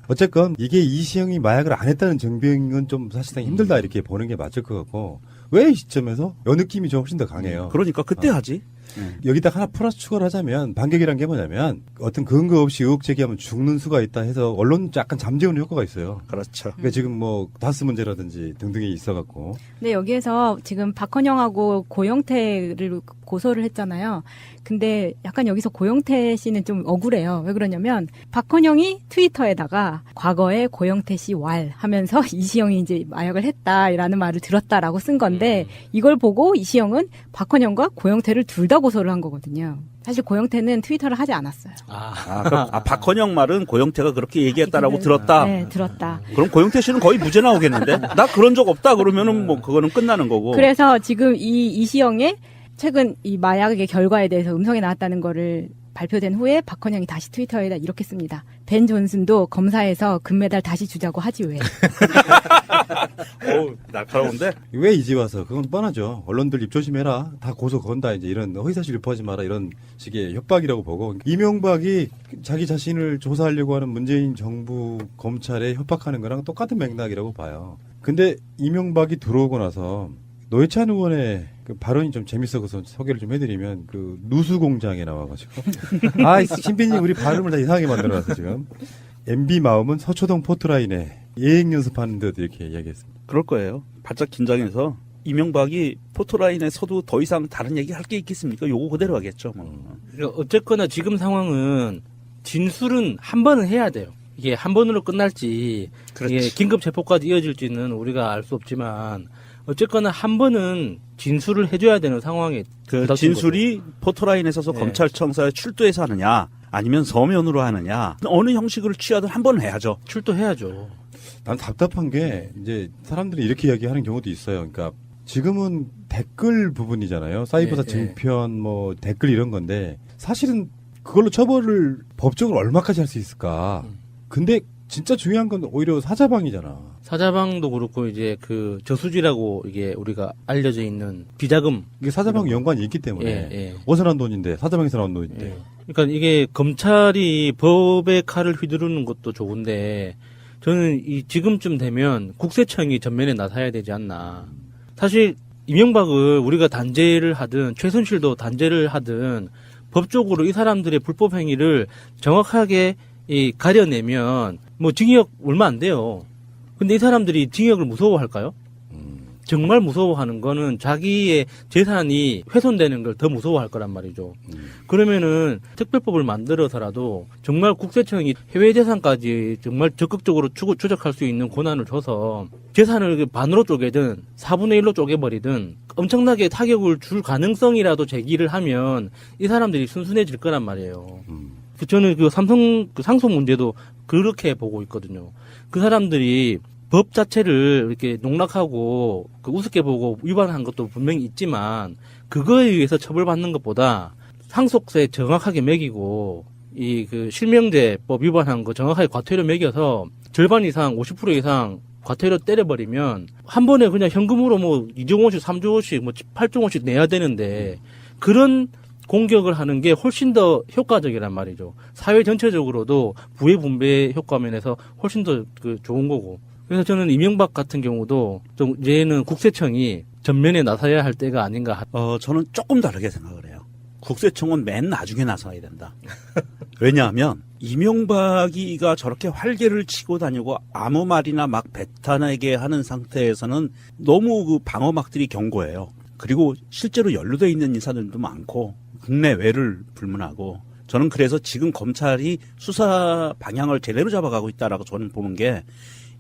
어쨌건 이게 이시영이 마약을 안 했다는 증명은 좀 사실상 힘들다 이렇게 보는 게 맞을 것 같고 왜 이 시점에서 요 느낌이 좀 훨씬 더 강해요. 그러니까 그때 하지. 여기다 하나 플러스 추가를 하자면 반격이란 게 뭐냐면 어떤 근거 없이 의혹 제기하면 죽는 수가 있다 해서 언론 약간 잠재우는 효과가 있어요. 그렇죠. 그러니까 지금 뭐 다스 문제라든지 등등이 있어갖고. 근데 여기에서 지금 박헌영하고 고영태를 고소를 했잖아요. 근데 약간 여기서 고영태 씨는 좀 억울해요. 왜 그러냐면 박헌영이 트위터에다가 과거에 고영태 씨 왈 하면서 이시영이 이제 마약을 했다라는 말을 들었다라고 쓴 건데 이걸 보고 이시영은 박헌영과 고영태를 둘 다 고소를 한 거거든요. 사실 고영태는 트위터를 하지 않았어요. 박헌영 말은 고영태가 그렇게 얘기했다라고 들었다. 네, 들었다. 그럼 고영태 씨는 거의 무죄 나오겠는데? 나 그런 적 없다 그러면은 뭐 그거는 끝나는 거고. 그래서 지금 이 이시영의 최근 이 마약의 결과에 대해서 음성이 나왔다는 거를 발표된 후에 박헌영이 다시 트위터에다 이렇게 씁니다. 벤 존슨도 검사에서 금메달 다시 주자고 하지 왜. 날카로운데? 왜 이제 와서? 그건 뻔하죠. 언론들 입 조심해라. 다 고소 건다. 이제 이런 허위사실 유포하지 마라. 이런 식의 협박이라고 보고. 이명박이 자기 자신을 조사하려고 하는 문재인 정부 검찰에 협박하는 거랑 똑같은 맥락이라고 봐요. 근데 이명박이 들어오고 나서 노회찬 의원의 그 발언이 좀 재밌어서 소개를 좀 해드리면 그 누수공장에 나와가지고 신빈님 우리 발음을 다 이상하게 만들어놨어 지금. MB 마음은 서초동 포트라인에 예행 연습하는 듯 이렇게 이야기했습니다. 그럴 거예요. 바짝 긴장해서 이명박이 포토라인에 서도 더 이상 다른 얘기 할 게 있겠습니까? 요거 그대로 하겠죠. 뭐. 그러니까 어쨌거나 지금 상황은 진술은 한 번은 해야 돼요. 이게 한 번으로 끝날지 이게 긴급 체포까지 이어질지는 우리가 알 수 없지만 어쨌거나 한 번은 진술을 해줘야 되는 상황에 그 진술이 포토라인에 서서 검찰청사에 출두해서 하느냐 아니면 서면으로 하느냐 어느 형식을 취하든 한 번은 해야죠. 출두해야죠. 난 답답한 게 이제 사람들이 이렇게 이야기하는 경우도 있어요. 그러니까 지금은 댓글 부분이잖아요. 사이버사 증편 뭐 댓글 이런 건데 사실은 그걸로 처벌을 법적으로 얼마까지 할 수 있을까? 근데 진짜 중요한 건 오히려 사자방이잖아. 사자방도 그렇고 이제 그 저수지라고 이게 우리가 알려져 있는 비자금 이게 사자방 연관이 있기 때문에 어디서 난 돈인데 사자방에서 나온 돈인데. 그러니까 이게 검찰이 법의 칼을 휘두르는 것도 좋은데 저는 이 지금쯤 되면 국세청이 전면에 나서야 되지 않나. 사실 이명박을 우리가 단죄를 하든 최순실도 단죄를 하든 법적으로 이 사람들의 불법 행위를 정확하게 가려내면 뭐 징역 얼마 안 돼요. 근데 이 사람들이 징역을 무서워할까요? 정말 무서워하는 거는 자기의 재산이 훼손되는 걸 더 무서워할 거란 말이죠. 그러면은 특별법을 만들어서라도 정말 국세청이 해외 재산까지 정말 적극적으로 추적할 수 있는 권한을 줘서 재산을 반으로 쪼개든 4분의 1로 쪼개버리든 엄청나게 타격을 줄 가능성이라도 제기를 하면 이 사람들이 순순해질 거란 말이에요. 저는 그 삼성 그 상속 문제도 그렇게 보고 있거든요. 그 사람들이 법 자체를 이렇게 농락하고 그 우습게 보고 위반한 것도 분명히 있지만 그거에 의해서 처벌받는 것보다 상속세 정확하게 매기고 이 그 실명제법 위반한 거 정확하게 과태료 매겨서 절반 이상 50% 이상 과태료 때려버리면 한 번에 그냥 현금으로 뭐 2조 원씩 3조 원씩 뭐 8조 원씩 내야 되는데 그런 공격을 하는 게 훨씬 더 효과적이란 말이죠. 사회 전체적으로도 부의 분배 효과 면에서 훨씬 더 그 좋은 거고. 그래서 저는 이명박 같은 경우도 좀 이제는 국세청이 전면에 나서야 할 때가 아닌가. 저는 조금 다르게 생각을 해요. 국세청은 맨 나중에 나서야 된다. 왜냐하면 이명박이가 저렇게 활개를 치고 다니고 아무 말이나 막 뱉어내게 하는 상태에서는 너무 그 방어막들이 견고해요. 그리고 실제로 연루되어 있는 인사들도 많고 국내외를 불문하고 저는 그래서 지금 검찰이 수사 방향을 제대로 잡아가고 있다라고 저는 보는 게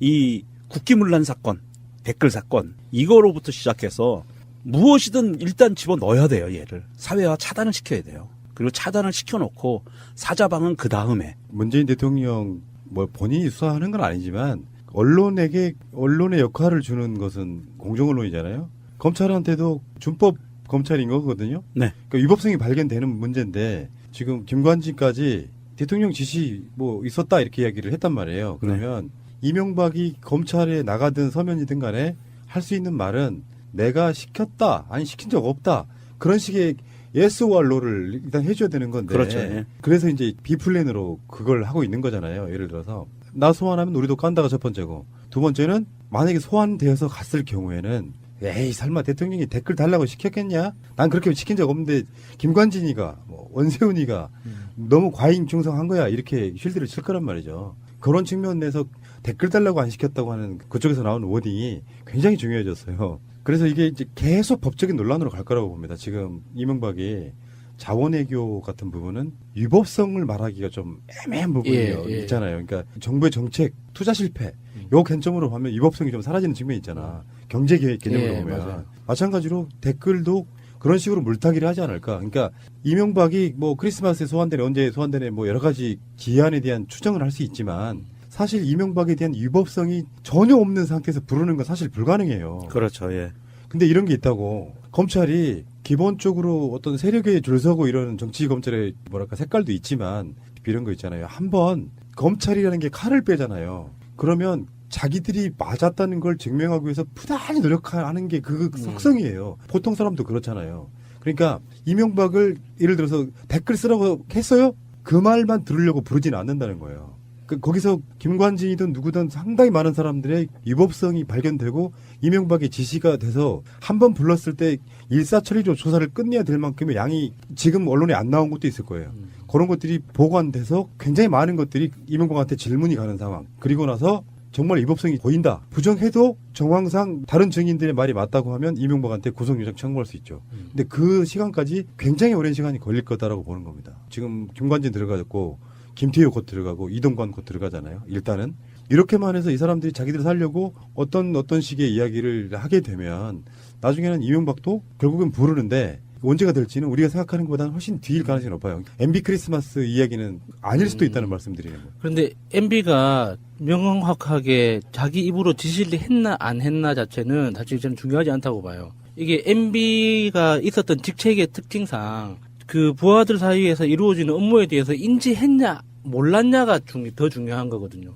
이 국기문란 사건, 댓글 사건 이거로부터 시작해서 무엇이든 일단 집어넣어야 돼요. 얘를 사회화 차단을 시켜야 돼요. 그리고 차단을 시켜놓고 사자방은 그 다음에 문재인 대통령 뭐 본인이 수사하는 건 아니지만 언론에게 언론의 역할을 주는 것은 공정언론이잖아요. 검찰한테도 준법 검찰인 거거든요. 네. 그러니까 위법성이 발견되는 문제인데 지금 김관진까지 대통령 지시 뭐 있었다 이렇게 이야기를 했단 말이에요. 그러면 이명박이 검찰에 나가든 서면이든 간에 할 수 있는 말은 내가 시켰다 아니 시킨 적 없다 그런 식의 yes or no를 일단 해줘야 되는 건데 그렇죠. 예. 그래서 이제 비플랜으로 그걸 하고 있는 거잖아요. 예를 들어서 나 소환하면 우리도 깐다가 첫 번째고 두 번째는 만약에 소환되어서 갔을 경우에는 에이 설마 대통령이 댓글 달라고 시켰겠냐? 난 그렇게 시킨 적 없는데 김관진이가 뭐 원세훈이가 너무 과잉 충성한 거야 이렇게 쉴드를 칠 거란 말이죠. 그런 측면에서 댓글 달라고 안 시켰다고 하는 그쪽에서 나오는 워딩이 굉장히 중요해졌어요. 그래서 이게 이제 계속 법적인 논란으로 갈 거라고 봅니다. 지금 이명박이 자원외교 같은 부분은 위법성을 말하기가 좀 애매한 부분이 있잖아요. 그러니까 정부의 정책, 투자 실패 요 관점으로 보면 위법성이 좀 사라지는 측면이 있잖아. 경제 개념으로 보면. 맞아요. 마찬가지로 댓글도 그런 식으로 물타기를 하지 않을까. 그러니까 이명박이 뭐 크리스마스에 소환되네 언제 소환되네 뭐 여러 가지 기한에 대한 추정을 할 수 있지만 사실 이명박에 대한 위법성이 전혀 없는 상태에서 부르는 건 사실 불가능해요. 그렇죠. 예. 근데 이런 게 있다고 검찰이 기본적으로 어떤 세력에 줄 서고 이런 정치 검찰의 뭐랄까 색깔도 있지만 이런 거 있잖아요. 한번 검찰이라는 게 칼을 빼잖아요. 그러면 자기들이 맞았다는 걸 증명하기 위해서 부단히 노력하는 게 그 속성이에요. 보통 사람도 그렇잖아요. 그러니까 이명박을 예를 들어서 댓글 쓰라고 했어요? 그 말만 들으려고 부르지는 않는다는 거예요. 거기서 김관진이든 누구든 상당히 많은 사람들의 위법성이 발견되고 이명박의 지시가 돼서 한 번 불렀을 때 일사천리로 조사를 끝내야 될 만큼의 양이 지금 언론에 안 나온 것도 있을 거예요. 그런 것들이 보관돼서 굉장히 많은 것들이 이명박한테 질문이 가는 상황. 그리고 나서 정말 위법성이 보인다. 부정해도 정황상 다른 증인들의 말이 맞다고 하면 이명박한테 구속영장 청구할 수 있죠. 근데 그 시간까지 굉장히 오랜 시간이 걸릴 거다라고 보는 겁니다. 지금 김관진 들어가졌고 김태효 곧 들어가고 이동관 곧 들어가잖아요. 일단은 이렇게만 해서 이 사람들이 자기들 살려고 어떤 식의 이야기를 하게 되면 나중에는 이명박도 결국은 부르는데 언제가 될지는 우리가 생각하는 것보다는 훨씬 뒤일 가능성이 높아요. MB 크리스마스 이야기는 아닐 수도 있다는 말씀드리는 거예요. 그런데 MB가 명확하게 자기 입으로 지시를 했나 안 했나 자체는 사실 저는 중요하지 않다고 봐요. 이게 MB가 있었던 직책의 특징상 그 부하들 사이에서 이루어지는 업무에 대해서 인지했냐 몰랐냐가 더 중요한 거거든요.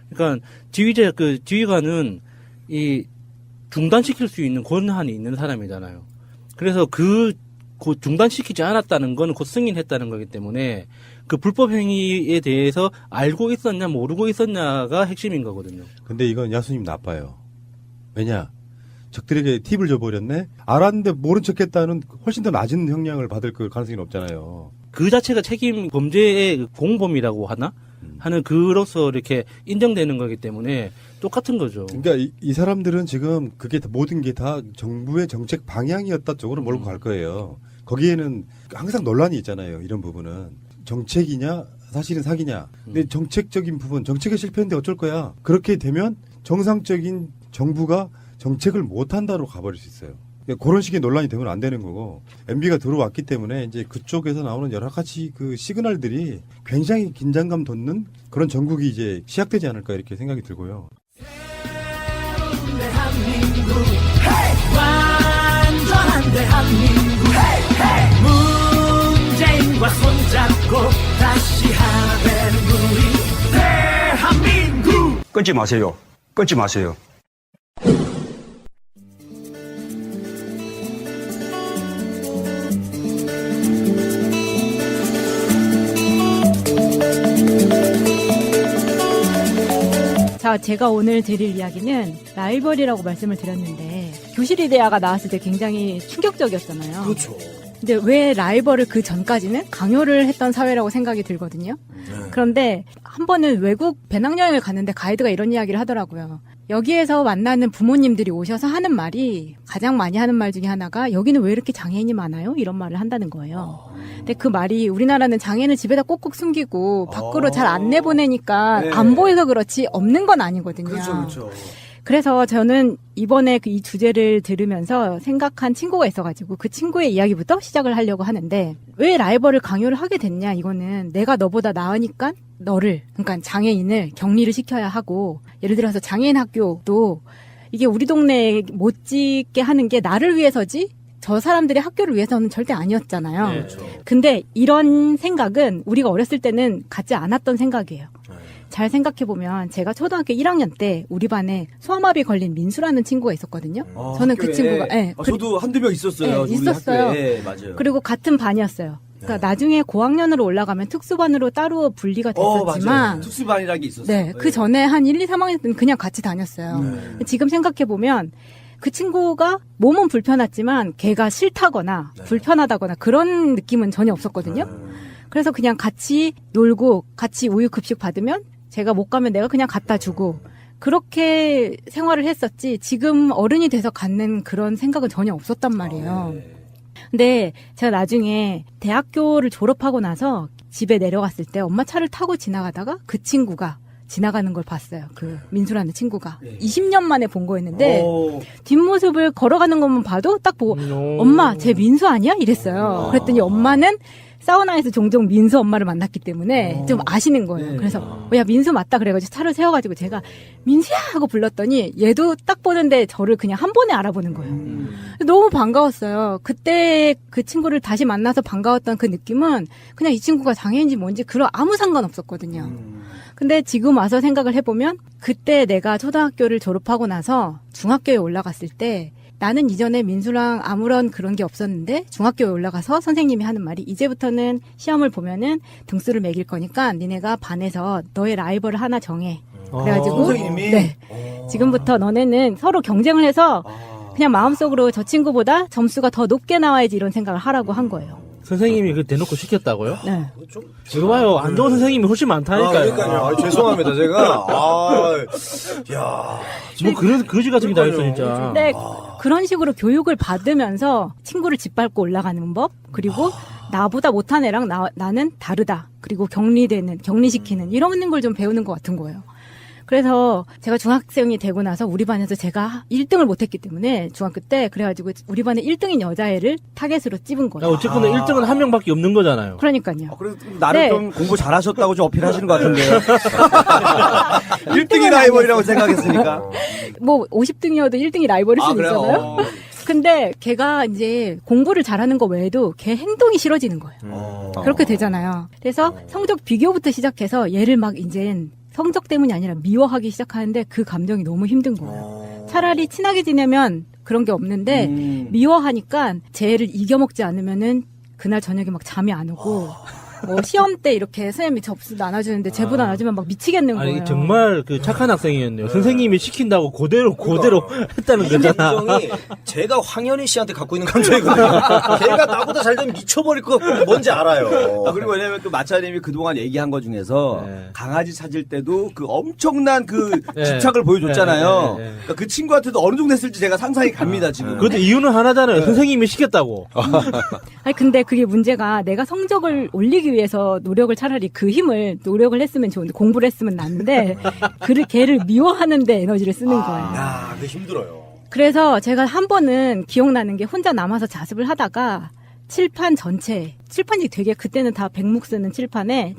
그러니까 지휘관은 이 중단시킬 수 있는 권한이 있는 사람이잖아요. 그래서 그 중단시키지 않았다는 건 곧 승인했다는 거기 때문에 그 불법 행위에 대해서 알고 있었냐 모르고 있었냐가 핵심인 거거든요. 근데 이건 야수님 나빠요. 왜냐? 적들에게 팁을 줘버렸네? 알았는데 모른 척했다는 훨씬 더 낮은 형량을 받을 그 가능성이 높잖아요. 그 자체가 책임 범죄의 공범이라고 하나? 하는 그로서 이렇게 인정되는 거기 때문에 똑같은 거죠. 그러니까 이 사람들은 지금 그게 모든 게 다 정부의 정책 방향이었다 쪽으로 몰고 갈 거예요. 거기에는 항상 논란이 있잖아요. 이런 부분은 정책이냐 사실은 사기냐. 근데 정책적인 부분 정책에 실패했는데 어쩔 거야. 그렇게 되면 정상적인 정부가 정책을 못한다로 가버릴 수 있어요. 그러니까 그런 식의 논란이 되면 안 되는 거고 MB가 들어왔기 때문에 이제 그쪽에서 나오는 여러 가지 그 시그널들이 굉장히 긴장감 돋는 그런 전국이 이제 시작되지 않을까 이렇게 생각이 들고요. 대한민국 완전한 대한민국 문재인과 손잡고 다시 하는 우리 대한민국. 끊지 마세요. 끊지 마세요. 자, 제가 오늘 드릴 이야기는 라이벌이라고 말씀을 드렸는데 교실이 대화가 나왔을 때 굉장히 충격적이었잖아요. 그렇죠. 근데 왜 라이벌을 그 전까지는 강요를 했던 사회라고 생각이 들거든요. 그런데 한 번은 외국 배낭여행을 갔는데 가이드가 이런 이야기를 하더라고요. 여기에서 만나는 부모님들이 오셔서 하는 말이 가장 많이 하는 말 중에 하나가 여기는 왜 이렇게 장애인이 많아요? 이런 말을 한다는 거예요. 근데 그 말이 우리나라는 장애인을 집에다 꼭꼭 숨기고 밖으로 잘 안 내보내니까 네. 안 보여서 그렇지 없는 건 아니거든요. 그렇죠. 그래서 저는 이번에 이 주제를 들으면서 생각한 친구가 있어가지고 그 친구의 이야기부터 시작을 하려고 하는데 왜 라이벌을 강요를 하게 됐냐 이거는 내가 너보다 나으니까 너를 그러니까 장애인을 격리를 시켜야 하고 예를 들어서 장애인 학교도 이게 우리 동네에 못 짓게 하는 게 나를 위해서지 저 사람들의 학교를 위해서는 절대 아니었잖아요. 네, 그렇죠. 근데 이런 생각은 우리가 어렸을 때는 갖지 않았던 생각이에요. 잘 생각해보면 제가 초등학교 1학년 때 우리 반에 소아마비 걸린 민수라는 친구가 있었거든요. 저는 그 학교에. 친구가 네, 저도 한두 명 있었어요. 네, 우리 있었어요. 학교에. 맞아요. 그리고 같은 반이었어요. 그러니까 나중에 고학년으로 올라가면 특수반으로 따로 분리가 됐었지만 맞아요. 특수반이라는 게 있었어요. 네, 그 전에 한 1, 2, 3학년 때는 그냥 같이 다녔어요. 지금 생각해보면 그 친구가 몸은 불편했지만 걔가 싫다거나 불편하다거나 그런 느낌은 전혀 없었거든요. 그래서 그냥 같이 놀고 같이 우유 급식 받으면 제가 못 가면 내가 그냥 갖다 주고 그렇게 생활을 했었지 지금 어른이 돼서 갖는 그런 생각은 전혀 없었단 말이에요. 근데 제가 나중에 대학교를 졸업하고 나서 집에 내려갔을 때 엄마 차를 타고 지나가다가 그 친구가 지나가는 걸 봤어요. 그 민수라는 친구가 20년 만에 본 거였는데 뒷모습을 걸어가는 것만 봐도 딱 보고 엄마 쟤 민수 아니야? 이랬어요. 그랬더니 엄마는 사우나에서 종종 민수 엄마를 만났기 때문에 좀 아시는 거예요. 그래서 야 민수 맞다 그래가지고 차를 세워가지고 제가 민수야 하고 불렀더니 얘도 딱 보는데 저를 그냥 한 번에 알아보는 거예요. 너무 반가웠어요. 그때 그 친구를 다시 만나서 반가웠던 그 느낌은 그냥 이 친구가 장애인지 뭔지 그런 아무 상관없었거든요. 근데 지금 와서 생각을 해보면 그때 내가 초등학교를 졸업하고 나서 중학교에 올라갔을 때 나는 이전에 민수랑 아무런 그런 게 없었는데 중학교에 올라가서 선생님이 하는 말이 이제부터는 시험을 보면은 등수를 매길 거니까 니네가 반에서 너의 라이벌을 하나 정해. 그래가지고 선생님이? 네. 지금부터 너네는 서로 경쟁을 해서 그냥 마음속으로 저 친구보다 점수가 더 높게 나와야지 이런 생각을 하라고 한 거예요. 선생님이 그 대놓고 시켰다고요? 네. 이거 봐요. 안 좋은 선생님이 훨씬 많다니까요. 그러니까요. 죄송합니다. 제가. 뭐 그런 거지 같은 게 다 있어 진짜. 네, 그런 식으로 교육을 받으면서 친구를 짓밟고 올라가는 법, 그리고 나보다 못한 애랑 나는 다르다. 그리고 격리시키는 이런 걸 좀 배우는 것 같은 거예요. 그래서 제가 중학생이 되고 나서 우리 반에서 제가 1등을 못했기 때문에 중학교 때 그래가지고 우리 반에 1등인 여자애를 타겟으로 찝은 거예요. 어쨌거나 1등은 한 명밖에 없는 거잖아요. 그러니까요. 그래서 나름 네. 좀 공부 잘하셨다고 좀 어필하시는 것 같은데요. 1등이 라이벌이라고 생각했으니까. 뭐 50등이어도 1등이 라이벌일 수는 그래요? 있잖아요. 근데 걔가 이제 공부를 잘하는 거 외에도 걔 행동이 싫어지는 거예요. 그렇게 되잖아요. 그래서 성적 비교부터 시작해서 얘를 막 이젠 성적 때문이 아니라 미워하기 시작하는데 그 감정이 너무 힘든 거예요. 차라리 친하게 지내면 그런 게 없는데 미워하니까 쟤를 이겨먹지 않으면은 그날 저녁에 막 잠이 안 오고 뭐 시험 때 이렇게 선생님이 접수 나눠주는데 제보도 안 해주면 막 미치겠는 거예요. 아니 정말 그 착한 학생이었네요. 선생님이 시킨다고 그대로 했다는 거잖아. 감정이 제가 황현희 씨한테 갖고 있는 감정이거든요. 걔가 나보다 잘 되면 미쳐버릴 거 뭔지 알아요. 그리고 왜냐면 또 마차님이 그동안 얘기한 것 중에서 네. 강아지 찾을 때도 그 엄청난 그 네. 집착을 보여줬잖아요. 네. 그러니까 그 친구한테도 어느 정도 했을지 제가 상상이 갑니다 지금. 그래도 이유는 하나잖아요. 선생님이 시켰다고. 아니 근데 그게 문제가 내가 성적을 올리기 위해서 노력을 차라리 그 힘을 노력을 했으면 좋은데 공부를 했으면 낫는데 걔를 미워하는데 에너지를 쓰는 거예요. 야, 그게 힘들어요. 그래서 제가 한 번은 기억나는 게 혼자 남아서 자습을 하다가 칠판이 되게 그때는 다 백목 쓰는 칠판에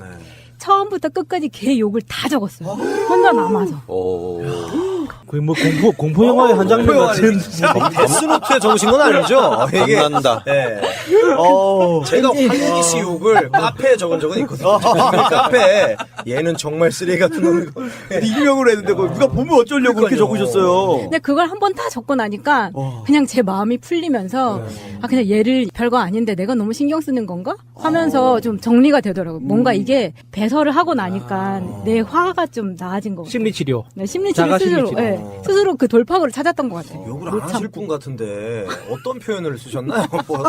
처음부터 끝까지 걔 욕을 다 적었어요. 혼자 남아서. 거의 뭐 공포 영화의 한 장면 같은. 데스노트에 적으신 건 아니죠? 이게 겁난다. 네. 제가 황현희 씨 욕을 카페에 적은 적은 있거든요. 카페에 얘는 정말 쓰레기 같은 놈이고 익명으로 했는데 뭐 누가 보면 어쩌려고 그렇게 적으셨어요. 근데 그걸 한 번 다 적고 나니까 그냥 제 마음이 풀리면서 아 그냥 얘를 별거 아닌데 내가 너무 신경 쓰는 건가 하면서 좀 정리가 되더라고요. 뭔가 이게 배설을 하고 나니까 내 화가 좀 나아진 것 같아요. 심리치료. 네, 심리치료 스스로 스스로 그 돌파구를 찾았던 것 같아요. 욕을 안 하실 분 같은데 어떤 표현을 쓰셨나요? 뭐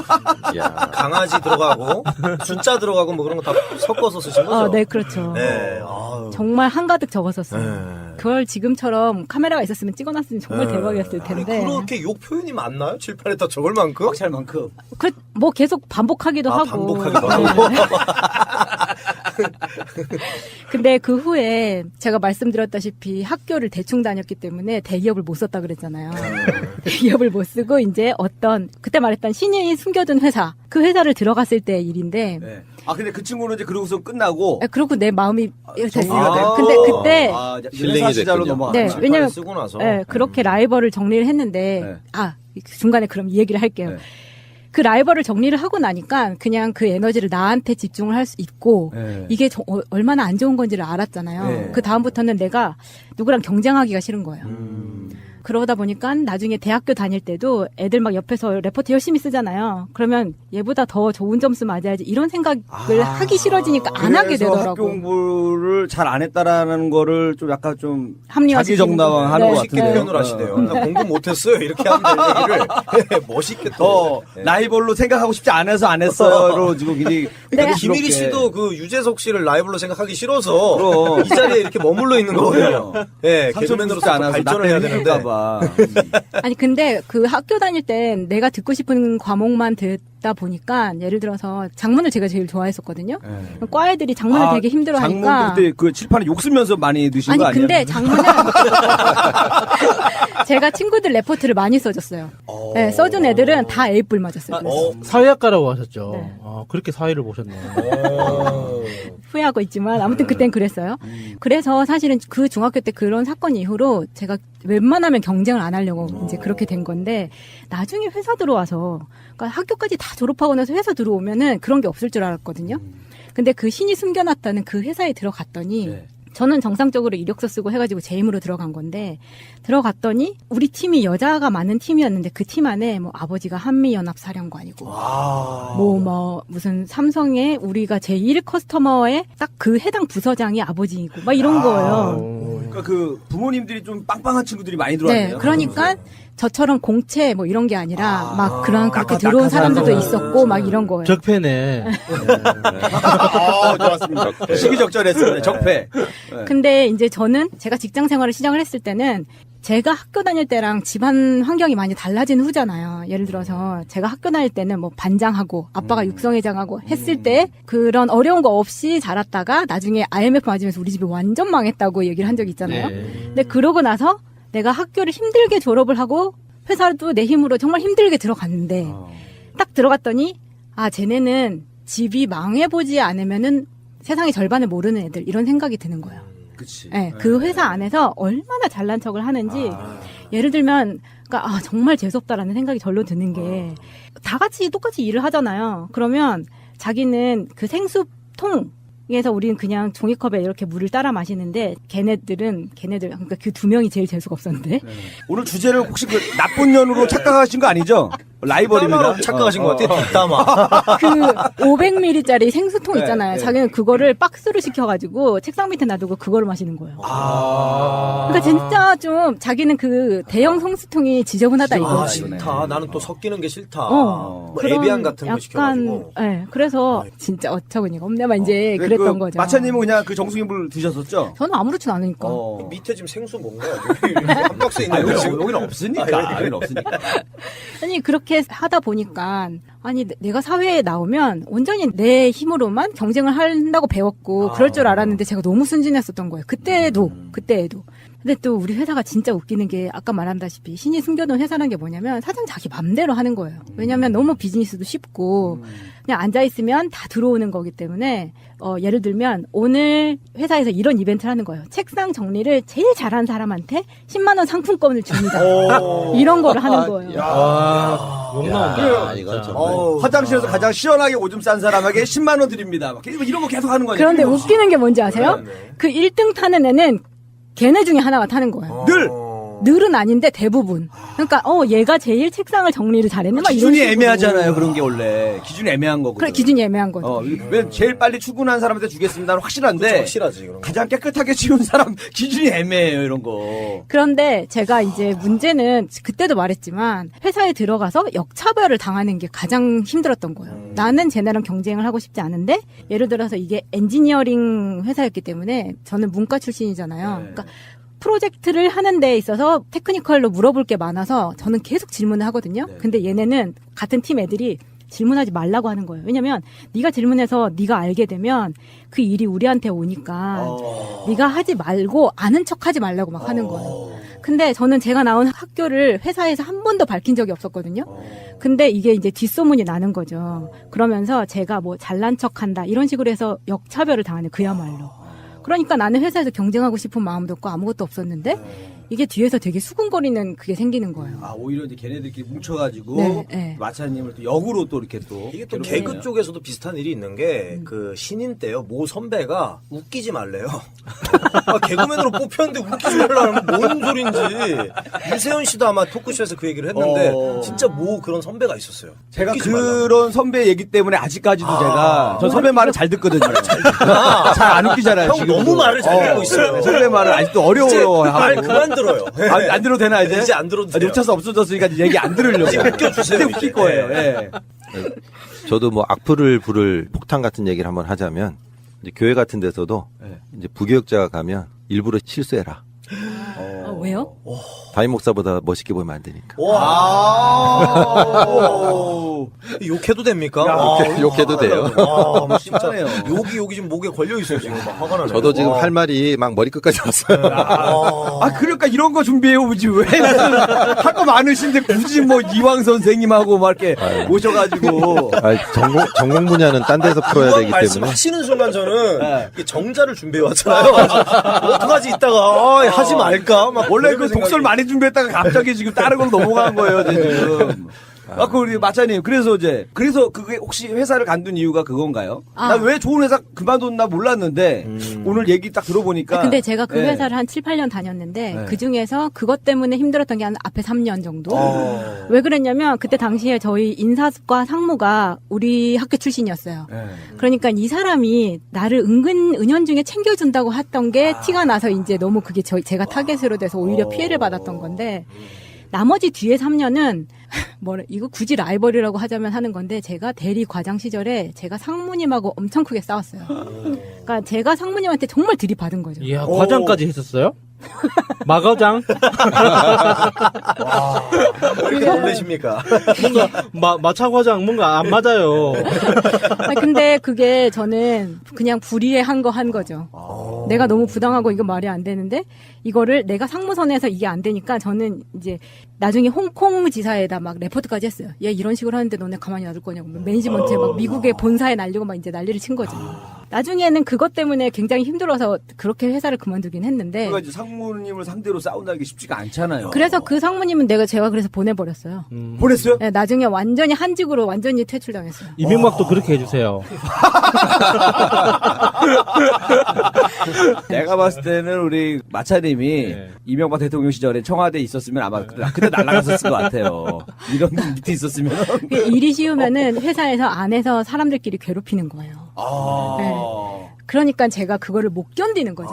강아지 들어가고 숫자 들어가고 뭐 그런 거 다 섞어서 쓰신 거죠? 네, 그렇죠. 네. 정말 한가득 적었었어요. 그걸 지금처럼 카메라가 있었으면 찍어놨으면 정말 대박이었을 텐데. 아니, 그렇게 욕 표현이 많나요? 칠판에 다 적을 만큼? 꽉찰 만큼. 뭐 계속 반복하기도 하고. 반복하기도 하고. 근데 그 후에 제가 말씀드렸다시피 학교를 대충 다녔기 때문에 대기업을 못 썼다 그랬잖아요. 대기업을 못 쓰고 이제 그때 말했던 신이 숨겨둔 회사, 그 회사를 들어갔을 때 일인데. 네. 근데 그 친구는 이제 그러고서 끝나고. 그러고 내 마음이 됐어요. 됐고. 근데 그때. 힐링이 됐군요. 넘어갔죠. 네, 왜냐면. 쓰고 나서. 네, 그렇게 라이벌을 정리를 했는데. 중간에 그럼 이 얘기를 할게요. 그 라이벌을 정리를 하고 나니까 그냥 그 에너지를 나한테 집중을 할 수 있고 이게 얼마나 안 좋은 건지를 알았잖아요. 그 다음부터는 내가 누구랑 경쟁하기가 싫은 거예요. 그러다 보니까 나중에 대학교 다닐 때도 애들 막 옆에서 레포트 열심히 쓰잖아요. 그러면 얘보다 더 좋은 점수 맞아야지 이런 생각을 하기 싫어지니까 안 하게 되더라고. 학교 공부를 잘 안 했다라는 거를 좀 약간 좀 합리화시키는 자기 정당화하는 것 멋있게 같은데요. 표현을 하시네요. 나 공부 못했어요. 이렇게 하는 얘기를 멋있게 또 라이벌로 생각하고 싶지 않아서 안 했어요로 지금 굉장히 김일희 씨도 그 유재석 씨를 라이벌로 생각하기 싫어서 이 자리에 이렇게 머물러 있는 거거든요. 네, 개그맨으로서 발전을 해야 되는데. 아니 근데 그 학교 다닐 땐 내가 듣고 싶은 과목만 듣다 보니까 예를 들어서 장문을 제가 제일 좋아했었거든요. 과 애들이 장문을 되게 힘들어하니까. 장문 그때 그 칠판에 욕 쓰면서 많이 넣으신 거 아니에요? 근데 장문은 제가 친구들 레포트를 많이 써줬어요. 네, 써준 애들은 다 A뿔 맞았어요. 사회학과라고 하셨죠. 그렇게 사회를 보셨네요. 후회하고 있지만 아무튼 그땐 그랬어요. 그래서 사실은 그 중학교 때 그런 사건 이후로 제가 웬만하면 경쟁을 안 하려고 이제 그렇게 된 건데 나중에 회사 들어와서 그러니까 학교까지 다 졸업하고 나서 회사 들어오면은 그런 게 없을 줄 알았거든요. 근데 그 신이 숨겨놨다는 그 회사에 들어갔더니 저는 정상적으로 이력서 쓰고 해가지고 제 힘으로 들어간 건데 들어갔더니 우리 팀이 여자가 많은 팀이었는데 그 팀 안에 뭐 아버지가 한미연합사령관이고 뭐 무슨 삼성의 우리가 제1 커스터머의 딱 그 해당 부서장이 아버지이고 막 이런 거예요. 그러니까 그 부모님들이 좀 빵빵한 친구들이 많이 들어왔네요. 네, 그러니까 저처럼 공채 뭐 이런 게 아니라 막 그렇게 들어온 사람들도 있었고 막 이런 거예요. 적폐네. 좋았습니다. 시기적절했습니다. 적폐. 근데 이제 저는 제가 직장 생활을 시작을 했을 때는 제가 학교 다닐 때랑 집안 환경이 많이 달라진 후잖아요. 예를 들어서 제가 학교 다닐 때는 뭐 반장하고 아빠가 육성회장하고 했을 때 그런 어려운 거 없이 자랐다가 나중에 IMF 맞으면서 우리 집이 완전 망했다고 얘기를 한 적이 있잖아요. 근데 그러고 나서 내가 학교를 힘들게 졸업을 하고 회사도 내 힘으로 정말 힘들게 들어갔는데 딱 들어갔더니 쟤네는 집이 망해보지 않으면은 세상의 절반을 모르는 애들 이런 생각이 드는 거예요. 그치. 네, 그 회사 안에서 얼마나 잘난 척을 하는지 예를 들면 그러니까 정말 재수없다라는 생각이 절로 드는 게 다 같이 똑같이 일을 하잖아요. 그러면 자기는 그 생수통에서 우리는 그냥 종이컵에 이렇게 물을 따라 마시는데 걔네들 그러니까 그 두 명이 제일 재수가 없었는데 오늘 주제를 혹시 그 나쁜 년으로 착각하신 거 아니죠? 라이벌입니다. 착각하신 것 같아요. 뒷담화. 그 500ml짜리 생수통 네, 있잖아요. 네. 자기는 그거를 박스로 시켜가지고 책상 밑에 놔두고 그거를 마시는 거예요. 그러니까 진짜 좀 자기는 그 대형 생수통이 지저분하다 이거. 싫다. 나는 또 섞이는 게 싫다. 뭐 그런 에비안 같은 거 시켜가지고. 네, 그래서 진짜 어처구니가 없네만 이제 그랬던 거죠. 마차님은 그냥 그 정수기물 드셨었죠? 저는 아무렇지도 않으니까. 밑에 지금 생수 뭔가요? 한 박스 있는 거 지금. 여기는 없으니까. 여기는 없으니까. 아니 그렇게 하다 보니까 아니 내가 사회에 나오면 온전히 내 힘으로만 경쟁을 한다고 배웠고 그럴 줄 알았는데 제가 너무 순진했었던 거예요. 그때에도. 근데 또 우리 회사가 진짜 웃기는 게 아까 말한다시피 신이 숨겨놓은 회사라는 게 뭐냐면 사장 자기 맘대로 하는 거예요. 왜냐하면 너무 비즈니스도 쉽고 그냥 앉아있으면 다 들어오는 거기 때문에 예를 들면 오늘 회사에서 이런 이벤트를 하는 거예요. 책상 정리를 제일 잘하는 사람한테 10만 원 상품권을 줍니다. 이런 거를 하는 거예요. 욕 나온다. 이건 좀. 화장실에서 가장 시원하게 오줌 싼 사람에게 10만 원 드립니다. 막 이런 거 계속 하는 거죠. 그런데 웃기는 게 뭔지 아세요? 그 1등 타는 애는 걔네 중에 하나가 타는 거예요. 늘은 아닌데 대부분. 그러니까 얘가 제일 책상을 정리를 잘했네. 막 이런 기준이 식으로. 애매하잖아요. 그런 게 원래 기준이 애매한 거거든. 그래 기준이 애매한 거죠. 왜 제일 빨리 출근한 사람한테 주겠습니다는 확실한데 그쵸, 확실하지, 그런 거. 가장 깨끗하게 치운 사람 기준이 애매해요. 이런 거. 그런데 제가 이제 문제는 그때도 말했지만 회사에 들어가서 역차별을 당하는 게 가장 힘들었던 거예요. 나는 쟤네랑 경쟁을 하고 싶지 않은데 예를 들어서 이게 엔지니어링 회사였기 때문에 저는 문과 출신이잖아요. 그러니까 프로젝트를 하는 데 있어서 테크니컬로 물어볼 게 많아서 저는 계속 질문을 하거든요. 근데 얘네는 같은 팀 애들이 질문하지 말라고 하는 거예요. 왜냐면 네가 질문해서 네가 알게 되면 그 일이 우리한테 오니까 네가 하지 말고 아는 척하지 말라고 막 하는 거예요. 근데 저는 제가 나온 학교를 회사에서 한 번도 밝힌 적이 없었거든요. 근데 이게 이제 뒷소문이 나는 거죠. 그러면서 제가 뭐 잘난 척한다 이런 식으로 해서 역차별을 당하는 그야말로. 그러니까 나는 회사에서 경쟁하고 싶은 마음도 없고 아무것도 없었는데 이게 뒤에서 되게 수군거리는 그게 생기는 거예요. 오히려 이제 걔네들끼리 뭉쳐가지고 마차님을 또 역으로 또 이렇게 또 이게 또 개그 쪽에서도 비슷한 일이 있는 게 그 신인 때요 모 선배가 웃기지 말래요. 개그맨으로 뽑혔는데 웃기지 말라는 뭔 소린지. 유세윤 씨도 아마 토크쇼에서 그 얘기를 했는데 진짜 모 그런 선배가 있었어요. 제가 그런 선배 얘기 때문에 아직까지도 제가 저 선배 말을 잘 듣거든요. 잘 안 웃기잖아요. 형 지금도. 너무 말을 잘 듣고 있어요. 선배 말을 아직도 어려워하고. 말 그만 들어요. 안 들어도 되나 이제? 이제 안 들어도 돼요. 놓쳐서 없어졌으니까 이제 얘기 안 들으려고. 이제 웃겨주세요. 이제 웃길 거예요. 예. 저도 뭐 악플을 부를 폭탄 같은 얘기를 한번 하자면 이제 교회 같은 데서도 이제 부교육자가 가면 일부러 실수해라. 왜요? 담임 목사보다 멋있게 보이면 안 되니까. 욕해도 됩니까? 욕해도 돼요. 진짜 욕이 지금 목에 걸려 있어요 지금 막 화가 나네. 저도 지금 할 말이 막 머리끝까지 왔어요. 그러니까 이런 거 준비해 오지 왜? 할 거 많으신데 굳이 뭐 이왕 선생님하고 막 이렇게 모셔가지고. 전공 분야는 딴 데서 풀어야 되기 때문에. 말씀하시는 순간 저는 정자를 준비해 왔잖아요. 어떡하지 이따가 하지 말까? 막 원래 그 독설 많이 준비했다가 갑자기 지금 다른 걸로 넘어간 거예요, 지금. 우리 마차님, 그래서 그게 혹시 회사를 간둔 이유가 그건가요? 나 왜 좋은 회사 그만뒀나 몰랐는데, 오늘 얘기 딱 들어보니까. 근데 제가 그 회사를 한 7, 8년 다녔는데, 그 중에서 그것 때문에 힘들었던 게 한 앞에 3년 정도? 왜 그랬냐면, 그때 당시에 저희 인사과 상무가 우리 학교 출신이었어요. 그러니까 이 사람이 나를 은연중에 챙겨준다고 했던 게 티가 나서 이제 너무 그게 제가 타겟으로 돼서 오히려 피해를 받았던 건데, 나머지 뒤에 3년은 이거 굳이 라이벌이라고 하자면 하는 건데 제가 대리 과장 시절에 제가 상무님하고 엄청 크게 싸웠어요. 그러니까 제가 상무님한테 정말 들이받은 거죠. 이야, 과장까지 했었어요? 마과장? 왜 이렇게 놀라십니까? 뭔가 마차과장 뭔가 안 맞아요. 근데 그게 저는 그냥 불의에 한 거죠. 내가 너무 부당하고 이거 말이 안 되는데 이거를 내가 상무선에서 이게 안 되니까 저는 이제 나중에 홍콩 지사에다 막 레포트까지 했어요. 얘 이런 식으로 하는데 너네 가만히 놔둘 거냐고. 매니지먼트에 막 미국의 본사에 날리고 막 이제 난리를 친 거죠. 나중에는 그것 때문에 굉장히 힘들어서 그렇게 회사를 그만두긴 했는데. 그러니까 이제 상무님을 상대로 싸운다는 게 쉽지가 않잖아요. 그래서 그 상무님은 제가 그래서 보내버렸어요. 보냈어요? 네, 나중에 완전히 한직으로 완전히 퇴출당했어요. 이명박도 그렇게 해주세요. 내가 봤을 때는 우리 마차님 마차님이 이명박 대통령 시절에 청와대에 있었으면 아마 그때 날아갔었을 것 같아요. 이런 분 밑에 있었으면. 일이 쉬우면은 회사에서 안에서 사람들끼리 괴롭히는 거예요. 네. 그러니까 제가 그거를 못 견디는 거죠.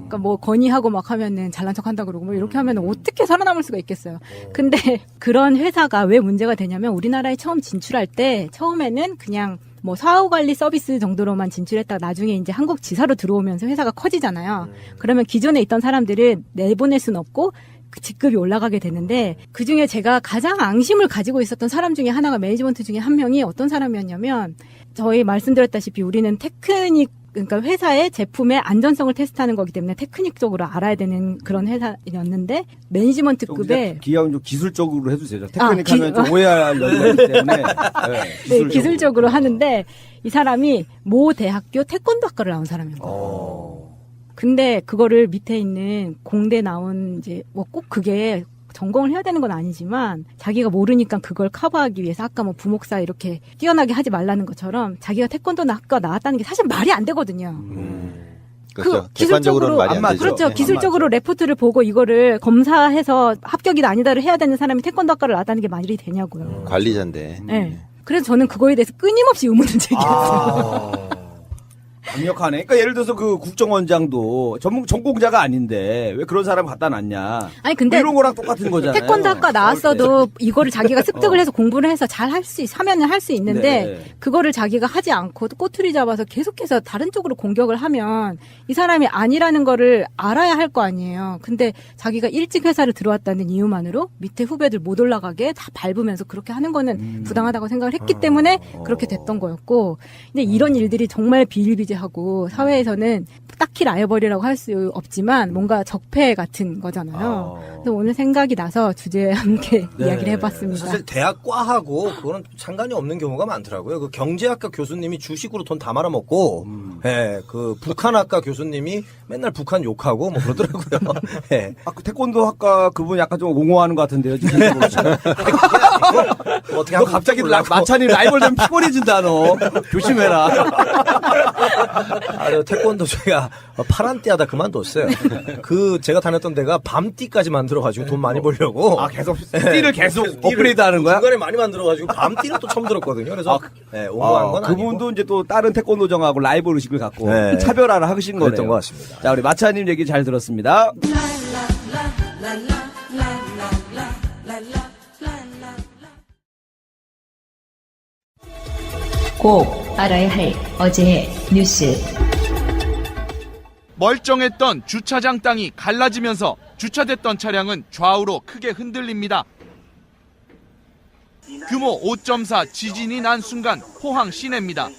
그러니까 뭐 건의하고 막 하면은 잘난 척 한다 그러고 뭐 이렇게 하면은 어떻게 살아남을 수가 있겠어요. 근데 그런 회사가 왜 문제가 되냐면 우리나라에 처음 진출할 때 처음에는 그냥 뭐 사후관리 서비스 정도로만 진출했다가 나중에 이제 한국 지사로 들어오면서 회사가 커지잖아요. 그러면 기존에 있던 사람들을 내보낼 수는 없고 그 직급이 올라가게 되는데 그중에 제가 가장 앙심을 가지고 있었던 사람 중에 하나가 매니지먼트 중에 한 명이 어떤 사람이었냐면 저희 말씀드렸다시피 우리는 테크닉 그러니까 회사의 제품의 안전성을 테스트하는 거기 때문에 테크닉적으로 알아야 되는 그런 회사였는데 매니지먼트급의 기왕 좀 기술적으로 해주세요. 테크닉 하면 좀 오해할 여지가 있기 때문에 네, 기술적으로 하는데 이 사람이 모 대학교 태권도 학과를 나온 사람인 거예요. 근데 그거를 밑에 있는 공대 나온 이제 뭐 꼭 그게 전공을 해야 되는 건 아니지만 자기가 모르니까 그걸 커버하기 위해서 아까 뭐 부목사 이렇게 뛰어나게 하지 말라는 것처럼 자기가 태권도 학과 나왔다는 게 사실 말이 안 되거든요. 그렇죠. 객관적으로는 말이 안 되죠. 그렇죠. 기술적으로 레포트를 보고 이거를 검사해서 합격이다 아니다를 해야 되는 사람이 태권도 학과를 나왔다는 게 말이 되냐고요. 관리자인데. 네. 그래서 저는 그거에 대해서 끊임없이 의문을 제기했어요. 강력하네. 그러니까 예를 들어서 그 국정원장도 전공자가 아닌데 왜 그런 사람 갖다 놨냐. 아니 근데 뭐 이런 거랑 똑같은 거잖아요. 태권도 학과 나왔어도 이거를 자기가 습득을 해서 공부를 해서 잘 할 수 하면은 할 수 있는데 네. 그거를 자기가 하지 않고 꼬투리 잡아서 계속해서 다른 쪽으로 공격을 하면 이 사람이 아니라는 거를 알아야 할 거 아니에요. 근데 자기가 일찍 회사를 들어왔다는 이유만으로 밑에 후배들 못 올라가게 다 밟으면서 그렇게 하는 거는 부당하다고 생각을 했기 때문에 그렇게 됐던 거였고 근데 이런 일들이 정말 비일비재하고 사회에서는 딱히 라이벌이라고 할 수 없지만 뭔가 적폐 같은 거잖아요. 그래서 오늘 생각이 나서 주제에 함께 이야기를 해봤습니다. 사실 대학과하고 그거는 상관이 없는 경우가 많더라고요. 그 경제학과 교수님이 주식으로 돈 다 말아먹고, 예, 그 북한학과 교수님이 맨날 북한 욕하고 뭐 그러더라고요. 예. 그 태권도 학과 그분 약간 좀 옹호하는 것 같은데요. 지금. 어떻게 너 갑자기 마찬이 라이벌 되면 피곤해진다 너. 조심해라. 아, 태권도 제가 파란띠하다 그만뒀어요. 그 제가 다녔던 데가 밤띠까지 만들어가지고 돈 많이 벌려고. 아 계속 띠를 계속 업그레이드하는 거야? 중간에 많이 만들어가지고 밤띠는 또 처음 들었거든요. 그래서 네, 옹호한 건 아니고. 그분도 이제 또 다른 태권도정하고 라이벌 의식을 갖고 네. 차별화를 하신 거네요. 그랬던 것 같습니다. 자 우리 마차님 얘기 잘 들었습니다. 꼭 알아야 할 어제의 뉴스. 멀쩡했던 주차장 땅이 갈라지면서 주차됐던 차량은 좌우로 크게 흔들립니다. 규모 5.4 지진이 난 순간 포항 시내입니다.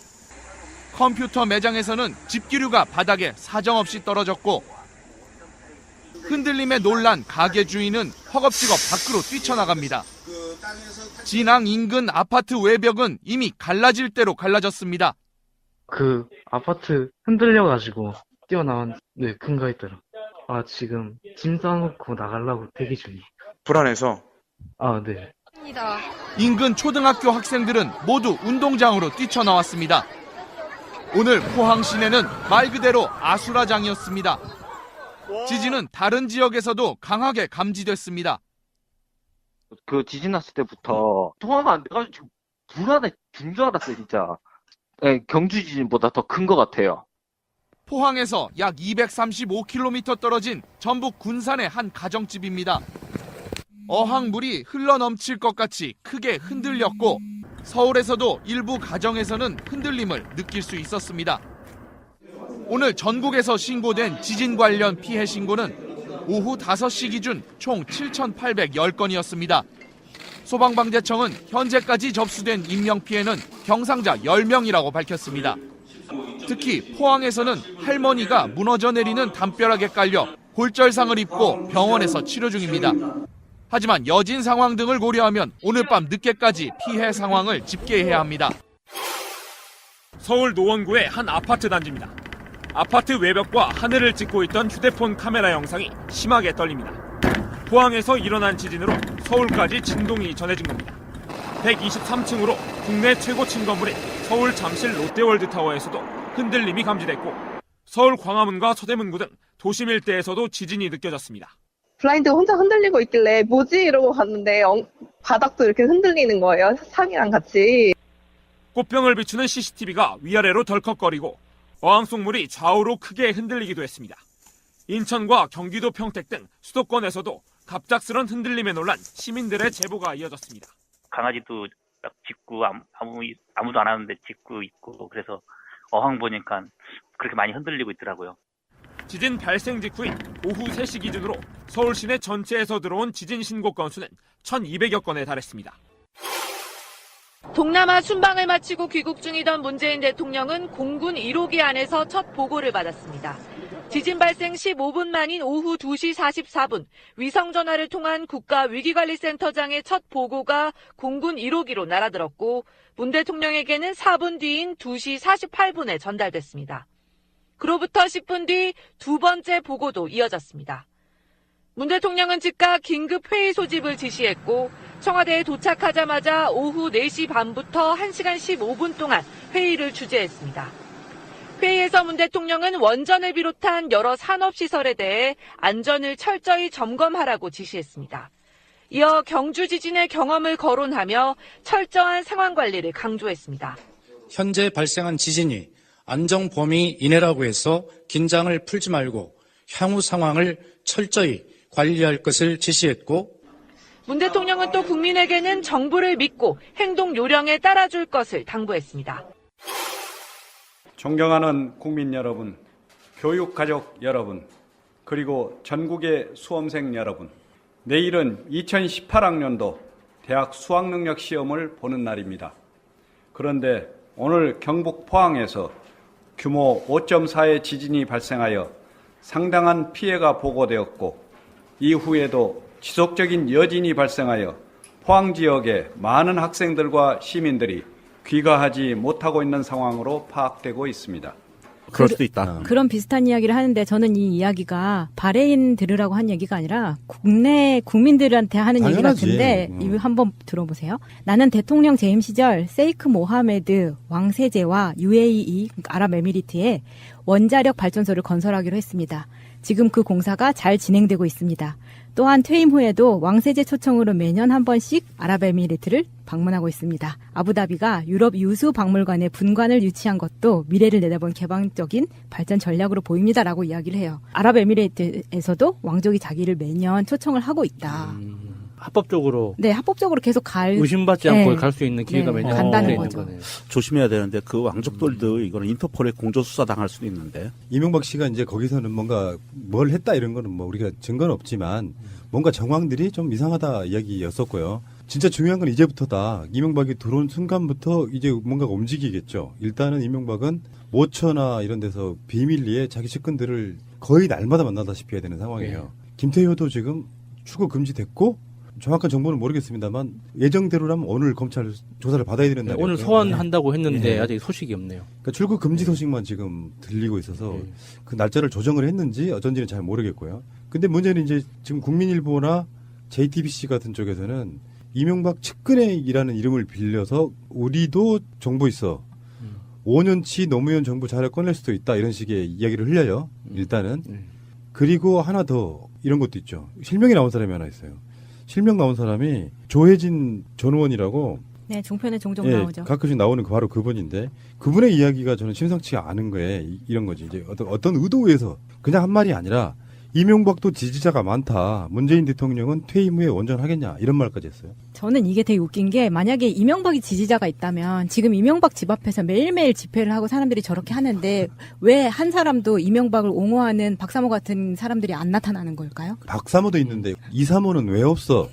컴퓨터 매장에서는 집기류가 바닥에 사정없이 떨어졌고 흔들림에 놀란 가게 주인은 허겁지겁 밖으로 뛰쳐나갑니다. 진앙 인근 아파트 외벽은 이미 갈라질 대로 갈라졌습니다. 그 아파트 흔들려가지고 뛰어나온 근거에 있더라. 아 지금 짐 싸놓고 나가려고 대기 중이에요. 불안해서? 아 네. 인근 초등학교 학생들은 모두 운동장으로 뛰쳐나왔습니다. 오늘 포항 시내는 말 그대로 아수라장이었습니다. 지진은 다른 지역에서도 강하게 감지됐습니다. 그 지진 났을 때부터 통화가 안 돼가지고 불안해 죽는 줄 알았어요 진짜. 네, 경주 지진보다 더 큰 것 같아요. 포항에서 약 235km 떨어진 전북 군산의 한 가정집입니다. 어항물이 흘러넘칠 것 같이 크게 흔들렸고 서울에서도 일부 가정에서는 흔들림을 느낄 수 있었습니다. 오늘 전국에서 신고된 지진 관련 피해 신고는 오후 5시 기준 총 7,810건이었습니다. 소방방재청은 현재까지 접수된 인명피해는 경상자 10명이라고 밝혔습니다. 특히 포항에서는 할머니가 무너져 내리는 담벼락에 깔려 골절상을 입고 병원에서 치료 중입니다. 하지만 여진 상황 등을 고려하면 오늘 밤 늦게까지 피해 상황을 집계해야 합니다. 서울 노원구의 한 아파트 단지입니다. 아파트 외벽과 하늘을 찍고 있던 휴대폰 카메라 영상이 심하게 떨립니다. 포항에서 일어난 지진으로 서울까지 진동이 전해진 겁니다. 123층으로 국내 최고층 건물인 서울 잠실 롯데월드타워에서도 흔들림이 감지됐고 서울 광화문과 서대문구 등 도심 일대에서도 지진이 느껴졌습니다. 블라인드 혼자 흔들리고 있길래 뭐지 이러고 봤는데 바닥도 이렇게 흔들리는 거예요. 상이랑 같이. 꽃병을 비추는 CCTV가 위아래로 덜컥거리고 어항 속물이 좌우로 크게 흔들리기도 했습니다. 인천과 경기도 평택 등 수도권에서도 갑작스런 흔들림에 놀란 시민들의 제보가 이어졌습니다. 강아지도 막 짖고 아무도 안 하는데 짖고 있고 그래서 어항 보니까 그렇게 많이 흔들리고 있더라고요. 지진 발생 직후인 오후 3시 기준으로 서울 시내 전체에서 들어온 지진 신고 건수는 1,200여 건에 달했습니다. 동남아 순방을 마치고 귀국 중이던 문재인 대통령은 공군 1호기 안에서 첫 보고를 받았습니다. 지진 발생 15분 만인 오후 2시 44분 위성전화를 통한 국가위기관리센터장의 첫 보고가 공군 1호기로 날아들었고 문 대통령에게는 4분 뒤인 2시 48분에 전달됐습니다. 그로부터 10분 뒤 두 번째 보고도 이어졌습니다. 문 대통령은 즉각 긴급 회의 소집을 지시했고 청와대에 도착하자마자 오후 4시 반부터 1시간 15분 동안 회의를 주재했습니다. 회의에서 문 대통령은 원전을 비롯한 여러 산업시설에 대해 안전을 철저히 점검하라고 지시했습니다. 이어 경주 지진의 경험을 거론하며 철저한 상황관리를 강조했습니다. 현재 발생한 지진이 안정 범위 이내라고 해서 긴장을 풀지 말고 향후 상황을 철저히 관리할 것을 지시했고 문 대통령은 또 국민에게는 정부를 믿고 행동 요령에 따라줄 것을 당부했습니다. 존경하는 국민 여러분, 교육가족 여러분, 그리고 전국의 수험생 여러분, 내일은 2018학년도 대학 수학능력 시험을 보는 날입니다. 그런데 오늘 경북 포항에서 규모 5.4의 지진이 발생하여 상당한 피해가 보고되었고 이후에도 지속적인 여진이 발생하여 포항 지역의 많은 학생들과 시민들이 귀가하지 못하고 있는 상황으로 파악되고 있습니다. 그럴 수도 있다. 그런 비슷한 이야기를 하는데 저는 이 이야기가 발해인 들으라고 한 얘기가 아니라 국내 국민들한테 하는 얘기 당연하지. 같은데 이거 한번 들어보세요. 나는 대통령 재임 시절 세이크 모하메드 왕세제와 UAE 아랍에미리트에 원자력 발전소를 건설하기로 했습니다. 지금 그 공사가 잘 진행되고 있습니다. 또한 퇴임 후에도 왕세제 초청으로 매년 한 번씩 아랍에미리트를 방문하고 있습니다. 아부다비가 유럽 유수 박물관에 분관을 유치한 것도 미래를 내다본 개방적인 발전 전략으로 보입니다라고 이야기를 해요. 아랍에미리트에서도 왕족이 자기를 매년 초청을 하고 있다. 합법적으로. 네, 합법적으로 계속 의심받지 않고 갈 수 있는 기회가 매년 간다는 거죠. 조심해야 되는데 그 왕족들도 이거는 인터폴에 공조수사 당할 수도 있는데. 이명박 씨가 이제 거기서는 뭔가 뭘 했다 이런 거는 뭐 우리가 증거는 없지만 뭔가 정황들이 좀 이상하다 이야기였었고요. 진짜 중요한 건 이제부터다. 이명박이 들어온 순간부터 이제 뭔가가 움직이겠죠. 일단은 이명박은 모처나 이런 데서 비밀리에 자기 측근들을 거의 날마다 만나다시피 해야 되는 상황이에요. 김태효도 지금 출국 금지됐고 정확한 정보는 모르겠습니다만 예정대로라면 오늘 검찰 조사를 받아야 되는 날이에요. 오늘 소환한다고 했는데 아직 소식이 없네요. 그러니까 출국 금지 소식만 지금 들리고 있어서 그 날짜를 조정을 했는지 어쩐지는 잘 모르겠고요. 근데 문제는 이제 지금 국민일보나 JTBC 같은 쪽에서는 이명박 측근회라는 이름을 빌려서 우리도 정보 있어. 5년치 노무현 정부 자료 꺼낼 수도 있다 이런 식의 이야기를 흘려요. 일단은. 그리고 하나 더 이런 것도 있죠. 실명이 나온 사람이 하나 있어요. 실명 나온 사람이 조혜진 전 의원이라고. 네, 종편에 종종 나오죠. 가끔씩 나오는 바로 그분인데 그분의 이야기가 저는 심상치가 않은 거예요. 이런 거지. 이제 어떤 의도에서 그냥 한 말이 아니라 이명박도 지지자가 많다. 문재인 대통령은 퇴임 후에 원전하겠냐 이런 말까지 했어요. 저는 이게 되게 웃긴 게 만약에 이명박이 지지자가 있다면 지금 이명박 집 앞에서 매일매일 집회를 하고 사람들이 저렇게 하는데 왜 한 사람도 이명박을 옹호하는 박사모 같은 사람들이 안 나타나는 걸까요? 박사모도 있는데 이사모는 왜 없어?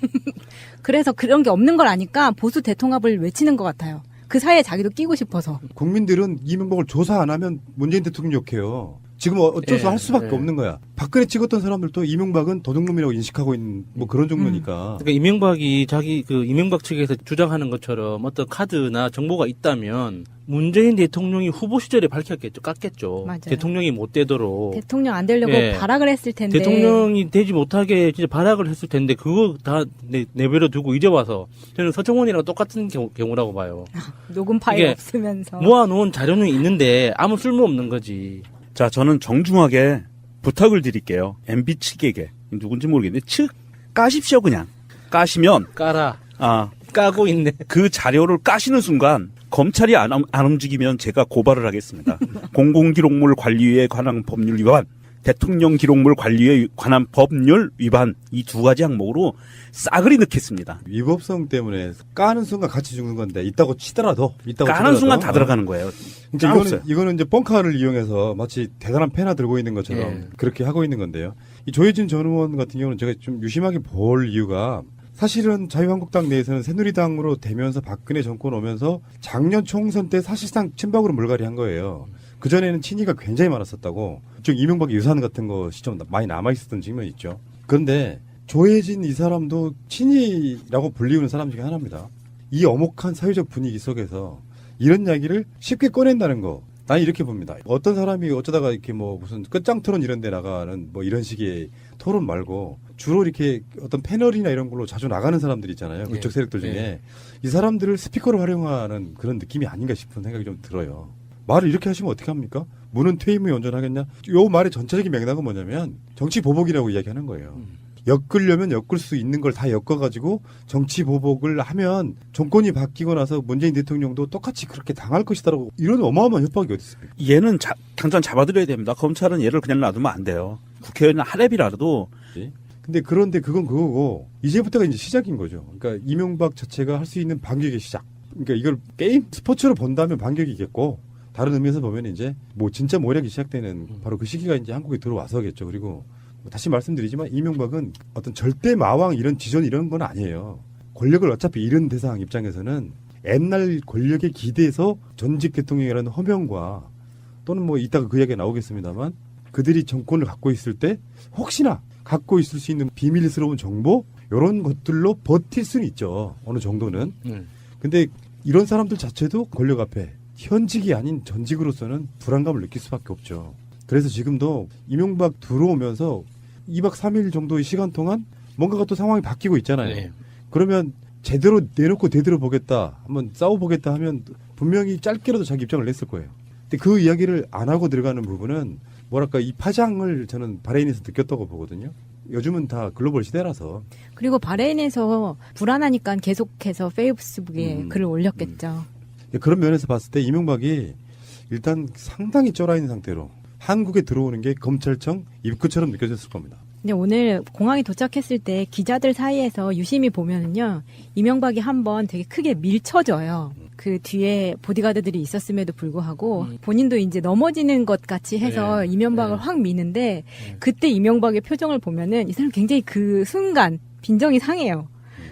그래서 그런 게 없는 걸 아니까 보수 대통합을 외치는 것 같아요. 그 사이에 자기도 끼고 싶어서. 국민들은 이명박을 조사 안 하면 문재인 대통령 욕해요. 지금 어쩔 수 할 수밖에 없는 거야. 박근혜 찍었던 사람들도 이명박은 도둑놈이라고 인식하고 있는 뭐 그런 정도니까. 그러니까 이명박이 이명박 측에서 주장하는 것처럼 어떤 카드나 정보가 있다면 문재인 대통령이 후보 시절에 밝혔겠죠, 깠겠죠. 맞아요. 대통령이 못 되도록. 대통령 안 되려고 발악을 했을 텐데. 대통령이 되지 못하게 진짜 발악을 했을 텐데 그거 다 내버려 두고 이제 와서 저는 서청원이랑 똑같은 경우라고 봐요. 녹음 파일 없으면서. 모아놓은 자료는 있는데 아무 쓸모 없는 거지. 자, 저는 정중하게 부탁을 드릴게요. MB 측에게 누군지 모르겠는데 까십시오 그냥. 까시면 까라. 아 까고 있네. 그 자료를 까시는 순간 검찰이 안 움직이면 제가 고발을 하겠습니다. 공공기록물 관리에 관한 법률 위반, 대통령 기록물 관리에 관한 법률 위반 이 두 가지 항목으로 싸그리 넣겠습니다. 위법성 때문에 까는 순간 같이 죽는 건데 있다고 치더라도 까는 순간 다 들어가는 거예요. 그러니까 이거는 이제 뻥카를 이용해서 마치 대단한 펜을 들고 있는 것처럼 그렇게 하고 있는 건데요. 이 조혜진 전 의원 같은 경우는 제가 좀 유심하게 볼 이유가 사실은 자유한국당 내에서는 새누리당으로 되면서 박근혜 정권 오면서 작년 총선 때 사실상 친박으로 물갈이 한 거예요. 그전에는 친이가 굉장히 많았었다고. 즉 이명박의 유산 같은 것이 좀 많이 남아있었던 측면이 있죠. 그런데 조혜진 이 사람도 친이라고 불리우는 사람 중에 하나입니다. 이 엄혹한 사회적 분위기 속에서 이런 이야기를 쉽게 꺼낸다는 거. 난 이렇게 봅니다. 어떤 사람이 어쩌다가 이렇게 뭐 무슨 끝장 토론 이런 데 나가는 뭐 이런 식의 토론 말고 주로 이렇게 어떤 패널이나 이런 걸로 자주 나가는 사람들 있잖아요. 그쪽 세력들 중에. 이 사람들을 스피커로 활용하는 그런 느낌이 아닌가 싶은 생각이 좀 들어요. 말을 이렇게 하시면 어떻게 합니까? 문은 퇴임 후에 온전하겠냐? 요 말의 전체적인 맥락은 뭐냐면 정치 보복이라고 이야기하는 거예요. 엮으려면 엮을 수 있는 걸 다 엮어가지고 정치 보복을 하면 정권이 바뀌고 나서 문재인 대통령도 똑같이 그렇게 당할 것이다라고 이런 어마어마한 협박이 어디 있습니까? 얘는 당장 잡아들여야 됩니다. 검찰은 얘를 그냥 놔두면 안 돼요. 국회의원 하랩이라도. 근데 그런데 그건 그거고 이제부터가 이제 시작인 거죠. 그러니까 이명박 자체가 할 수 있는 반격의 시작. 그러니까 이걸 게임 스포츠로 본다면 반격이겠고 다른 의미에서 보면 이제 뭐 진짜 모략이 시작되는 바로 그 시기가 이제 한국에 들어와서겠죠. 그리고 다시 말씀드리지만 이명박은 어떤 절대 마왕 이런 지존 이런 건 아니에요. 권력을 어차피 잃은 대상 입장에서는 옛날 권력에 기대서 전직 대통령이라는 허명과 또는 뭐 이따가 그 이야기가 나오겠습니다만 그들이 정권을 갖고 있을 때 혹시나 갖고 있을 수 있는 비밀스러운 정보 이런 것들로 버틸 수는 있죠. 어느 정도는. 근데 이런 사람들 자체도 권력 앞에 현직이 아닌 전직으로서는 불안감을 느낄 수밖에 없죠. 그래서 지금도 이명박 들어오면서 2박 3일 정도의 시간 동안 뭔가가 또 상황이 바뀌고 있잖아요. 그러면 제대로 내놓고 대들어 보겠다, 한번 싸워보겠다 하면 분명히 짧게라도 자기 입장을 냈을 거예요. 근데 그 이야기를 안 하고 들어가는 부분은 뭐랄까 이 파장을 저는 바레인에서 느꼈다고 보거든요. 요즘은 다 글로벌 시대라서. 그리고 바레인에서 불안하니까 계속해서 페이스북에 글을 올렸겠죠. 그런 면에서 봤을 때 이명박이 일단 상당히 쫄아있는 상태로 한국에 들어오는 게 검찰청 입구처럼 느껴졌을 겁니다. 근데 오늘 공항에 도착했을 때 기자들 사이에서 유심히 보면은요, 이명박이 한번 되게 크게 밀쳐져요. 그 뒤에 보디가드들이 있었음에도 불구하고 본인도 이제 넘어지는 것 같이 해서 이명박을 확 미는데 그때 이명박의 표정을 보면은 이 사람 굉장히 그 순간 빈정이 상해요.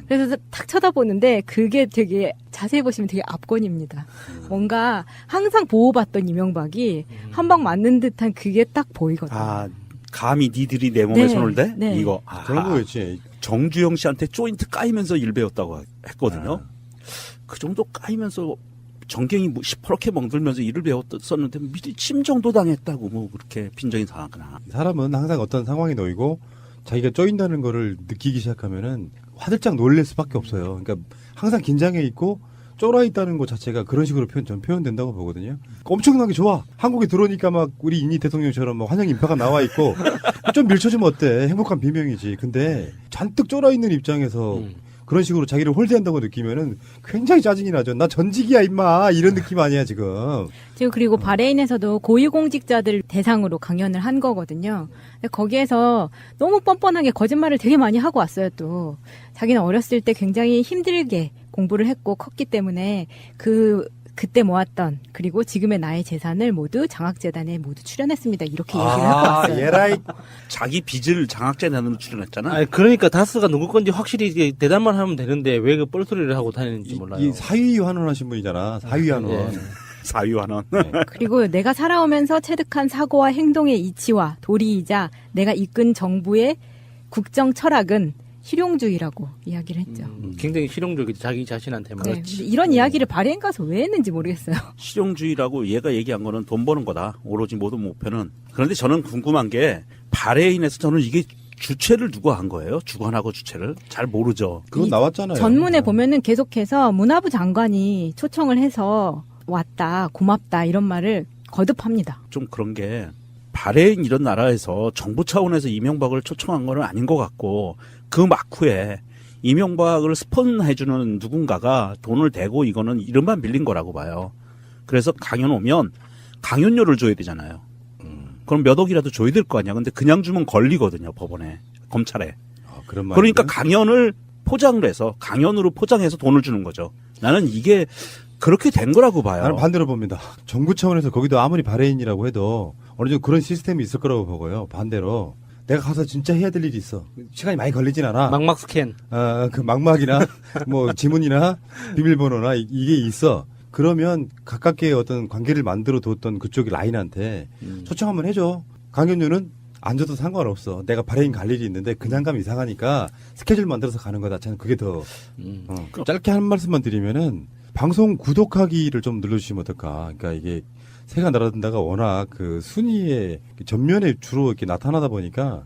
그래서 탁 쳐다보는데 그게 되게 자세히 보시면 되게 압권입니다. 뭔가 항상 보호받던 이명박이 한 방 맞는 듯한 그게 딱 보이거든요. 아, 감히 니들이 내 몸에 손을 대? 네. 이거. 그런 거였지. 정주영 씨한테 조인트 까이면서 일 배웠다고 했거든요. 그 정도 까이면서 정경이 시퍼렇게 멍들면서 일을 배웠었는데 미리 침정도 당했다고 뭐 그렇게 빈정이 상하거나. 사람은 항상 어떤 상황에 놓이고 자기가 쪼인다는 거를 느끼기 시작하면은 화들짝 놀랄 수밖에 없어요. 그러니까 항상 긴장해 있고 쫄아 있다는 것 자체가 그런 식으로 표현된다고 보거든요. 엄청나게 좋아. 한국에 들어오니까 막 우리 이니 대통령처럼 막 환영 인파가 나와 있고 좀 밀쳐주면 어때? 행복한 비명이지. 근데 잔뜩 쫄아 있는 입장에서 그런 식으로 자기를 홀대한다고 느끼면은 굉장히 짜증이 나죠. 나 전직이야 임마 이런 느낌 아니야 지금. 지금 그리고 바레인에서도 고위공직자들 대상으로 강연을 한 거거든요. 근데 거기에서 너무 뻔뻔하게 거짓말을 되게 많이 하고 왔어요. 또 자기는 어렸을 때 굉장히 힘들게 공부를 했고 컸기 때문에 그때 모았던 그리고 지금의 나의 재산을 모두 장학재단에 모두 출연했습니다. 이렇게 얘기를 하고 왔어요. 예라이 자기 빚을 장학재단으로 출연했잖아. 아니, 그러니까 다스가 누구 건지 확실히 이게 대답만 하면 되는데 왜 그 뻘소리를 하고 다니는지 몰라요. 이 사위 환원하신 분이잖아. 사위 환원. 사위환원. 그리고 내가 살아오면서 체득한 사고와 행동의 이치와 도리이자 내가 이끈 정부의 국정 철학은 실용주의라고 이야기를 했죠. 굉장히 실용적이지 자기 자신한테만. 네, 근데 이런 이야기를 바레인 가서 왜 했는지 모르겠어요. 실용주의라고 얘가 얘기한 거는 돈 버는 거다. 오로지 모든 목표는. 그런데 저는 궁금한 게 바레인에서 저는 이게 주체를 누가 한 거예요? 주관하고 주체를? 잘 모르죠. 그건 나왔잖아요. 전문에 보면은 계속해서 문화부 장관이 초청을 해서 왔다, 고맙다 이런 말을 거듭합니다. 좀 그런 게 바레인 이런 나라에서 정부 차원에서 이명박을 초청한 건 아닌 것 같고 그 막후에 이명박을 스폰해주는 누군가가 돈을 대고 이거는 이름만 빌린 거라고 봐요. 그래서 강연 오면 강연료를 줘야 되잖아요. 그럼 몇 억이라도 줘야 될 거 아니야. 근데 그냥 주면 걸리거든요. 법원에, 검찰에. 그런 말이구나. 그러니까 강연을 포장을 해서 강연으로 포장해서 돈을 주는 거죠. 나는 이게 그렇게 된 거라고 봐요. 나는 반대로 봅니다. 정부 차원에서 거기도 아무리 바레인이라고 해도 어느 정도 그런 시스템이 있을 거라고 보고요. 반대로 내가 가서 진짜 해야 될 일이 있어. 시간이 많이 걸리진 않아. 막막 스캔. 그 막막이나 뭐 지문이나 비밀번호나 이게 있어. 그러면 가깝게 어떤 관계를 만들어 뒀던 그쪽 라인한테 초청 한번 해줘. 강연료는 안 줘도 상관없어. 내가 바레인 갈 일이 있는데 그냥 가면 이상하니까 스케줄 만들어서 가는 거다. 저는 그게 더 짧게 한 말씀만 드리면은 방송 구독하기를 좀 눌러주시면 어떨까. 그러니까 이게 새가 날아든다가 워낙 그 순위에 전면에 주로 이렇게 나타나다 보니까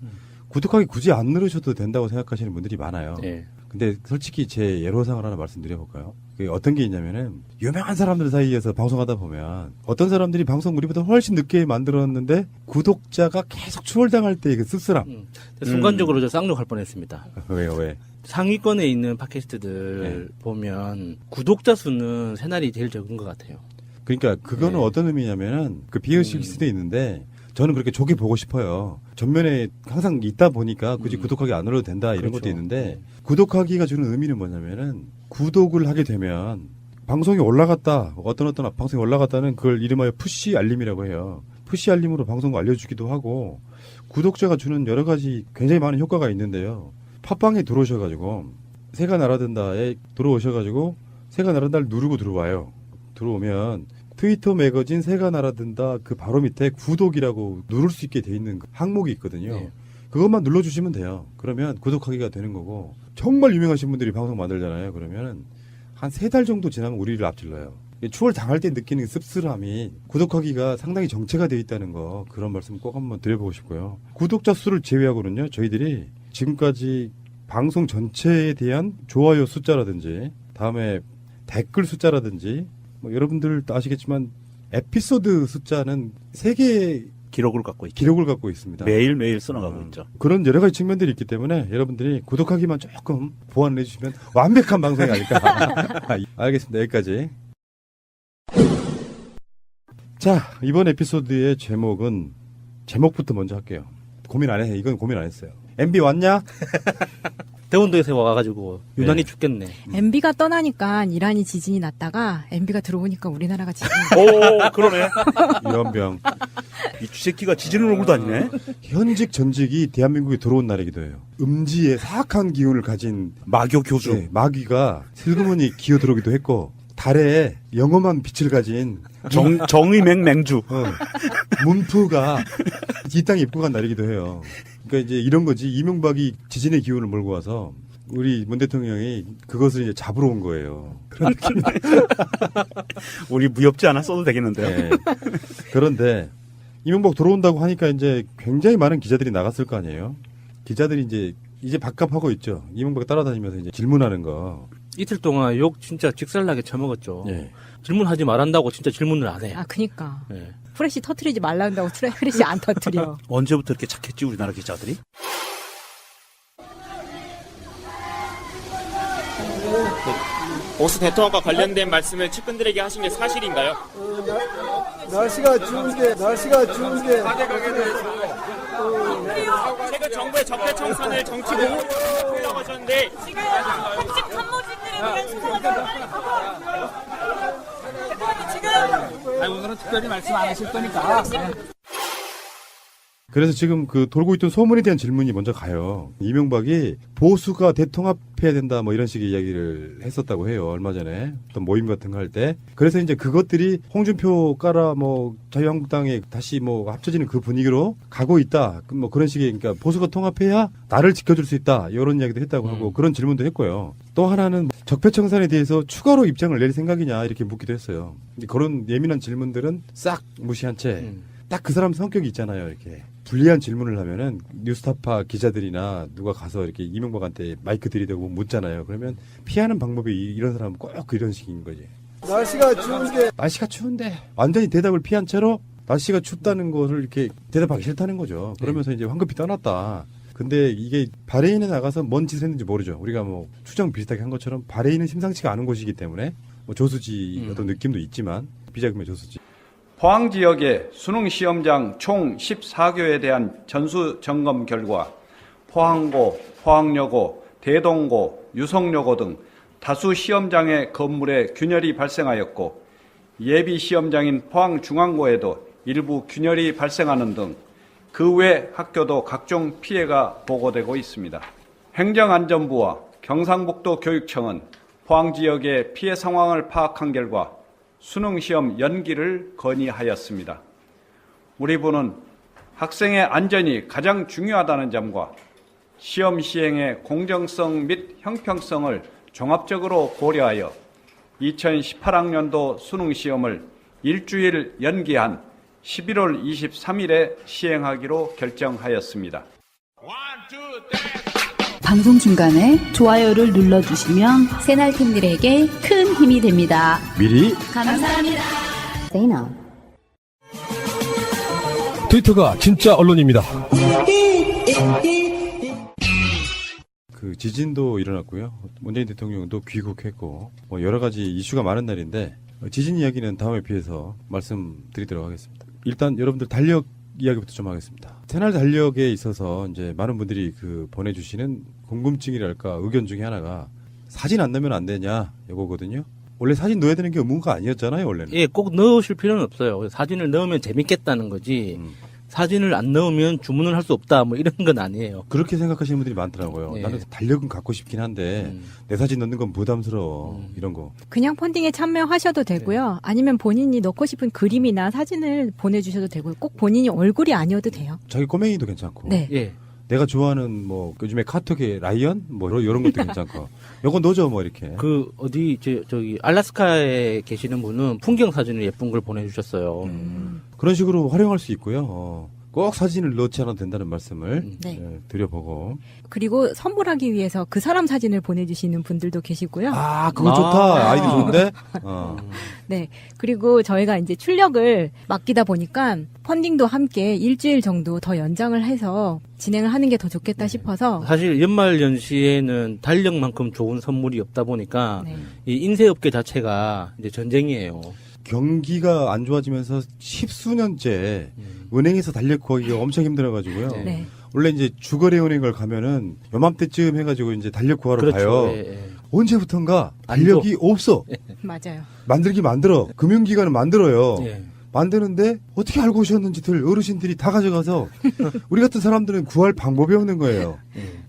구독하기 굳이 안 누르셔도 된다고 생각하시는 분들이 많아요. 네. 근데 솔직히 제 예로상을 하나 말씀드려볼까요? 그게 어떤 게 있냐면은 유명한 사람들 사이에서 방송하다 보면 어떤 사람들이 방송 우리보다 훨씬 늦게 만들었는데 구독자가 계속 추월당할 때 그 씁쓸함. 순간적으로 저 쌍욕할 뻔했습니다. 왜요? 왜? 상위권에 있는 팟캐스트들 보면 구독자 수는 새날이 제일 적은 것 같아요. 그러니까 그거는 어떤 의미냐면은 그 비의식일 수도 있는데 저는 그렇게 좋게 보고 싶어요. 전면에 항상 있다 보니까 굳이 구독하기 안 눌러도 된다 이런 그렇죠. 것도 있는데 구독하기가 주는 의미는 뭐냐면은 구독을 하게 되면 방송이 올라갔다 어떤 방송이 올라갔다는 그걸 이름하여 푸시 알림이라고 해요. 푸시 알림으로 방송을 알려주기도 하고 구독자가 주는 여러 가지 굉장히 많은 효과가 있는데요. 팟빵에 들어오셔가지고 새가 날아든다에 들어오셔가지고 새가 날아든다를 누르고 들어와요. 들어오면 트위터 매거진 새가 날아든다 그 바로 밑에 구독이라고 누를 수 있게 돼 있는 항목이 있거든요. 네. 그것만 눌러주시면 돼요. 그러면 구독하기가 되는 거고 정말 유명하신 분들이 방송 만들잖아요. 그러면 한 3달 정도 지나면 우리를 앞질러요. 추월 당할 때 느끼는 씁쓸함이 구독하기가 상당히 정체가 돼 있다는 거 그런 말씀 꼭 한번 드려보고 싶고요. 구독자 수를 제외하고는요. 저희들이 지금까지 방송 전체에 대한 좋아요 숫자라든지 다음에 댓글 숫자라든지 뭐 여러분들 아시겠지만 에피소드 숫자는 3개의 기록을 갖고 있습니다. 매일매일 써나가고 있죠. 그런 여러 가지 측면들이 있기 때문에 여러분들이 구독하기만 조금 보완을 해주시면 완벽한 방송이 아닐까. 알겠습니다. 여기까지. 자, 이번 에피소드의 제목부터 먼저 할게요. 고민 안 해. 이건 고민 안 했어요. MB 왔냐? 대원도에서 와가지고 유난히 춥겠네. MB가 떠나니까 이란이 지진이 났다가 MB가 들어오니까 우리나라가 지진이 오, 그러네. 연병. 이 쥐새끼가 지진을 몰고 다니네. 현직 전직이 대한민국에 들어온 날이기도 해요. 음지에 사악한 기운을 가진 마교 교주. 네, 마귀가 슬그머니 기어 들어오기도 했고 달에 영험한 빛을 가진 정의맹 맹주. 문프가 이 땅에 입고 간 날이기도 해요. 그러니까 이제 이런 거지. 이명박이 지진의 기운을 몰고 와서 우리 문 대통령이 그것을 이제 잡으러 온 거예요. 그런 느낌. 우리 무협지 하나 써도 되겠는데요. 네. 그런데 이명박 들어온다고 하니까 이제 굉장히 많은 기자들이 나갔을 거 아니에요. 기자들이 이제 밥값하고 있죠. 이명박 따라다니면서 이제 질문하는 거. 이틀 동안 욕 진짜 직살나게 처먹었죠. 네. 질문하지 말한다고 진짜 질문을 안 해. 아, 그니까. 네. 프레시 터트리지 말란다고 프레시 안 터트려. 언제부터 이렇게 착했지 우리나라 기자들이? 보수 대통령과 관련된 말씀을 측근들에게 하신 게 사실인가요? 날씨가 추운데 최근 정부의 적폐청산을 정치 공격이라고 하셨는데 지금 공식 참모진들에 대한 수사가 오늘은 특별히 말씀 안 하실 거니까. 그래서 지금 그 돌고 있던 소문에 대한 질문이 먼저 가요. 이명박이 보수가 대통합해야 된다 뭐 이런 식의 이야기를 했었다고 해요. 얼마 전에 어떤 모임 같은 거 할 때. 그래서 이제 그것들이 홍준표 까라 뭐 자유한국당에 다시 뭐 합쳐지는 그 분위기로 가고 있다. 뭐 그런 식의 그러니까 보수가 통합해야 나를 지켜줄 수 있다. 이런 이야기도 했다고 하고 그런 질문도 했고요. 또 하나는 적폐청산에 대해서 추가로 입장을 낼 생각이냐 이렇게 묻기도 했어요. 근데 그런 예민한 질문들은 싹 무시한 채 딱 그 사람 성격이 있잖아요. 이렇게. 불리한 질문을 하면은 뉴스타파 기자들이나 누가 가서 이렇게 이명박한테 마이크 들이대고 묻잖아요. 그러면 피하는 방법이 이런 사람은 꼭 이런 식인 거지. 날씨가 추운데 완전히 대답을 피한 채로 날씨가 춥다는 것을 이렇게 대답하기 싫다는 거죠. 그러면서 이제 황급히 떠났다. 근데 이게 바레인에 나가서 뭔 짓을 했는지 모르죠. 우리가 뭐 추정 비슷하게 한 것처럼 바레인은 심상치가 않은 곳이기 때문에 뭐 조수지 어떤 느낌도 있지만 비자금의 조수지. 포항 지역의 수능 시험장 총 14교에 대한 전수 점검 결과 포항고, 포항여고, 대동고, 유성여고 등 다수 시험장의 건물에 균열이 발생하였고 예비 시험장인 포항중앙고에도 일부 균열이 발생하는 등 그 외 학교도 각종 피해가 보고되고 있습니다. 행정안전부와 경상북도 교육청은 포항 지역의 피해 상황을 파악한 결과 수능 시험 연기를 건의하였습니다. 우리 부는 학생의 안전이 가장 중요하다는 점과 시험 시행의 공정성 및 형평성을 종합적으로 고려하여 2018학년도 수능 시험을 일주일 연기한 11월 23일에 시행하기로 결정하였습니다. 방송 중간에 좋아요를 눌러주시면 새날팀들에게 큰 힘이 됩니다. 미리 감사합니다. 세이나. 트위터가 진짜 언론입니다. 그 지진도 일어났고요. 문재인 대통령도 귀국했고 뭐 여러 가지 이슈가 많은 날인데 지진 이야기는 다음에 비해서 말씀드리도록 하겠습니다. 일단 여러분들 달력 이야기부터 좀 하겠습니다. 새날 달력에 있어서 이제 많은 분들이 그 보내주시는 궁금증이랄까 의견 중에 하나가 사진 안 넣으면 안 되냐 이거거든요. 원래 사진 넣어야 되는 게 의무가 아니었잖아요, 원래는. 예, 꼭 넣으실 필요는 없어요. 사진을 넣으면 재밌겠다는 거지. 사진을 안 넣으면 주문을 할 수 없다 뭐 이런 건 아니에요. 그렇게 생각하시는 분들이 많더라고요. 네. 나는 달력은 갖고 싶긴 한데 내 사진 넣는 건 부담스러워. 이런 거. 그냥 펀딩에 참여하셔도 되고요. 아니면 본인이 넣고 싶은 그림이나 사진을 보내주셔도 되고요. 꼭 본인이 얼굴이 아니어도 돼요. 자기 꼬맹이도 괜찮고. 네. 예. 내가 좋아하는 뭐 요즘에 카톡의 라이언 뭐 이런 것도 괜찮고. 요거 넣어줘 뭐 이렇게. 그 어디 저기 알래스카에 계시는 분은 풍경 사진을 예쁜 걸 보내주셨어요. 그런 식으로 활용할 수 있고요. 꼭 사진을 넣지 않아도 된다는 말씀을 네. 드려보고. 그리고 선물하기 위해서 그 사람 사진을 보내주시는 분들도 계시고요. 아, 그거 좋다. 아이디 좋은데? 네. 그리고 저희가 이제 출력을 맡기다 보니까 펀딩도 함께 일주일 정도 더 연장을 해서 진행을 하는 게 더 좋겠다 싶어서. 사실 연말 연시에는 달력만큼 좋은 선물이 없다 보니까 이 인쇄업계 자체가 이제 전쟁이에요. 경기가 안 좋아지면서 십수년째 은행에서 달력 구하기가 엄청 힘들어가지고요. 네. 원래 이제 주거래은행을 가면은 요맘때쯤 해가지고 이제 달력 구하러 그렇죠. 가요. 예, 예. 언제부턴가 달력이 없어. 맞아요. 만들어. 금융기관은 만들어요. 예. 만드는데 어떻게 알고 오셨는지들 어르신들이 다 가져가서 우리 같은 사람들은 구할 방법이 없는 거예요.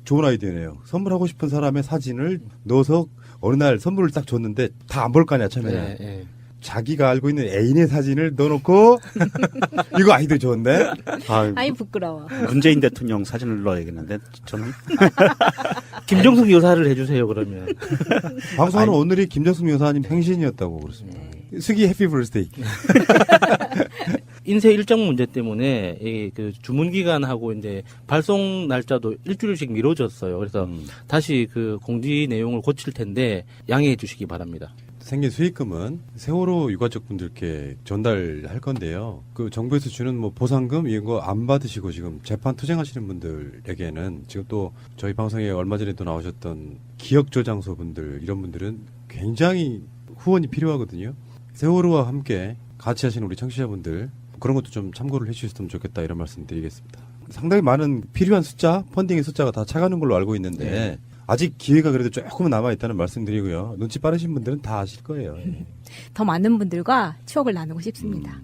좋은 아이디어네요. 선물하고 싶은 사람의 사진을 넣어서 어느 날 선물을 딱 줬는데 다 안 볼 거 아니야, 처음에는. 예. 자기가 알고 있는 애인의 사진을 넣어놓고 이거 아이디어 좋은데? 아이 부끄러워. 문재인 대통령 사진을 넣어야겠는데 저는 김정숙 여사를 해주세요 그러면. 방송하는 오늘이 김정숙 여사님 생신이었다고 그렇습니다. 슬기 해피 버스데이. 인쇄 일정 문제 때문에 그 주문 기간하고 이제 발송 날짜도 일주일씩 미뤄졌어요. 그래서 다시 그 공지 내용을 고칠 텐데 양해해 주시기 바랍니다. 생긴 수익금은 세월호 유가족분들께 전달할 건데요. 그 정부에서 주는 뭐 보상금 이런 거 안 받으시고 지금 재판 투쟁하시는 분들에게는 지금 또 저희 방송에 얼마 전에도 나오셨던 기억저장소 분들 이런 분들은 굉장히 후원이 필요하거든요. 세월호와 함께 같이 하시는 우리 청취자분들 그런 것도 좀 참고를 해주셨으면 좋겠다 이런 말씀 드리겠습니다. 상당히 많은 필요한 숫자, 펀딩의 숫자가 다 차가는 걸로 알고 있는데 네. 아직 기회가 그래도 조금은 남아있다는 말씀드리고요. 눈치 빠르신 분들은 다 아실 거예요. 더 많은 분들과 추억을 나누고 싶습니다.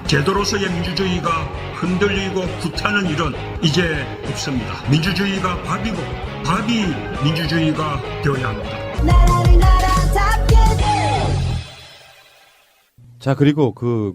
제도로서의 민주주의가 흔들리고 구타는 일은 이제 없습니다. 민주주의가 밥이고 밥이 민주주의가 되어야 합니다. 자, 그리고 그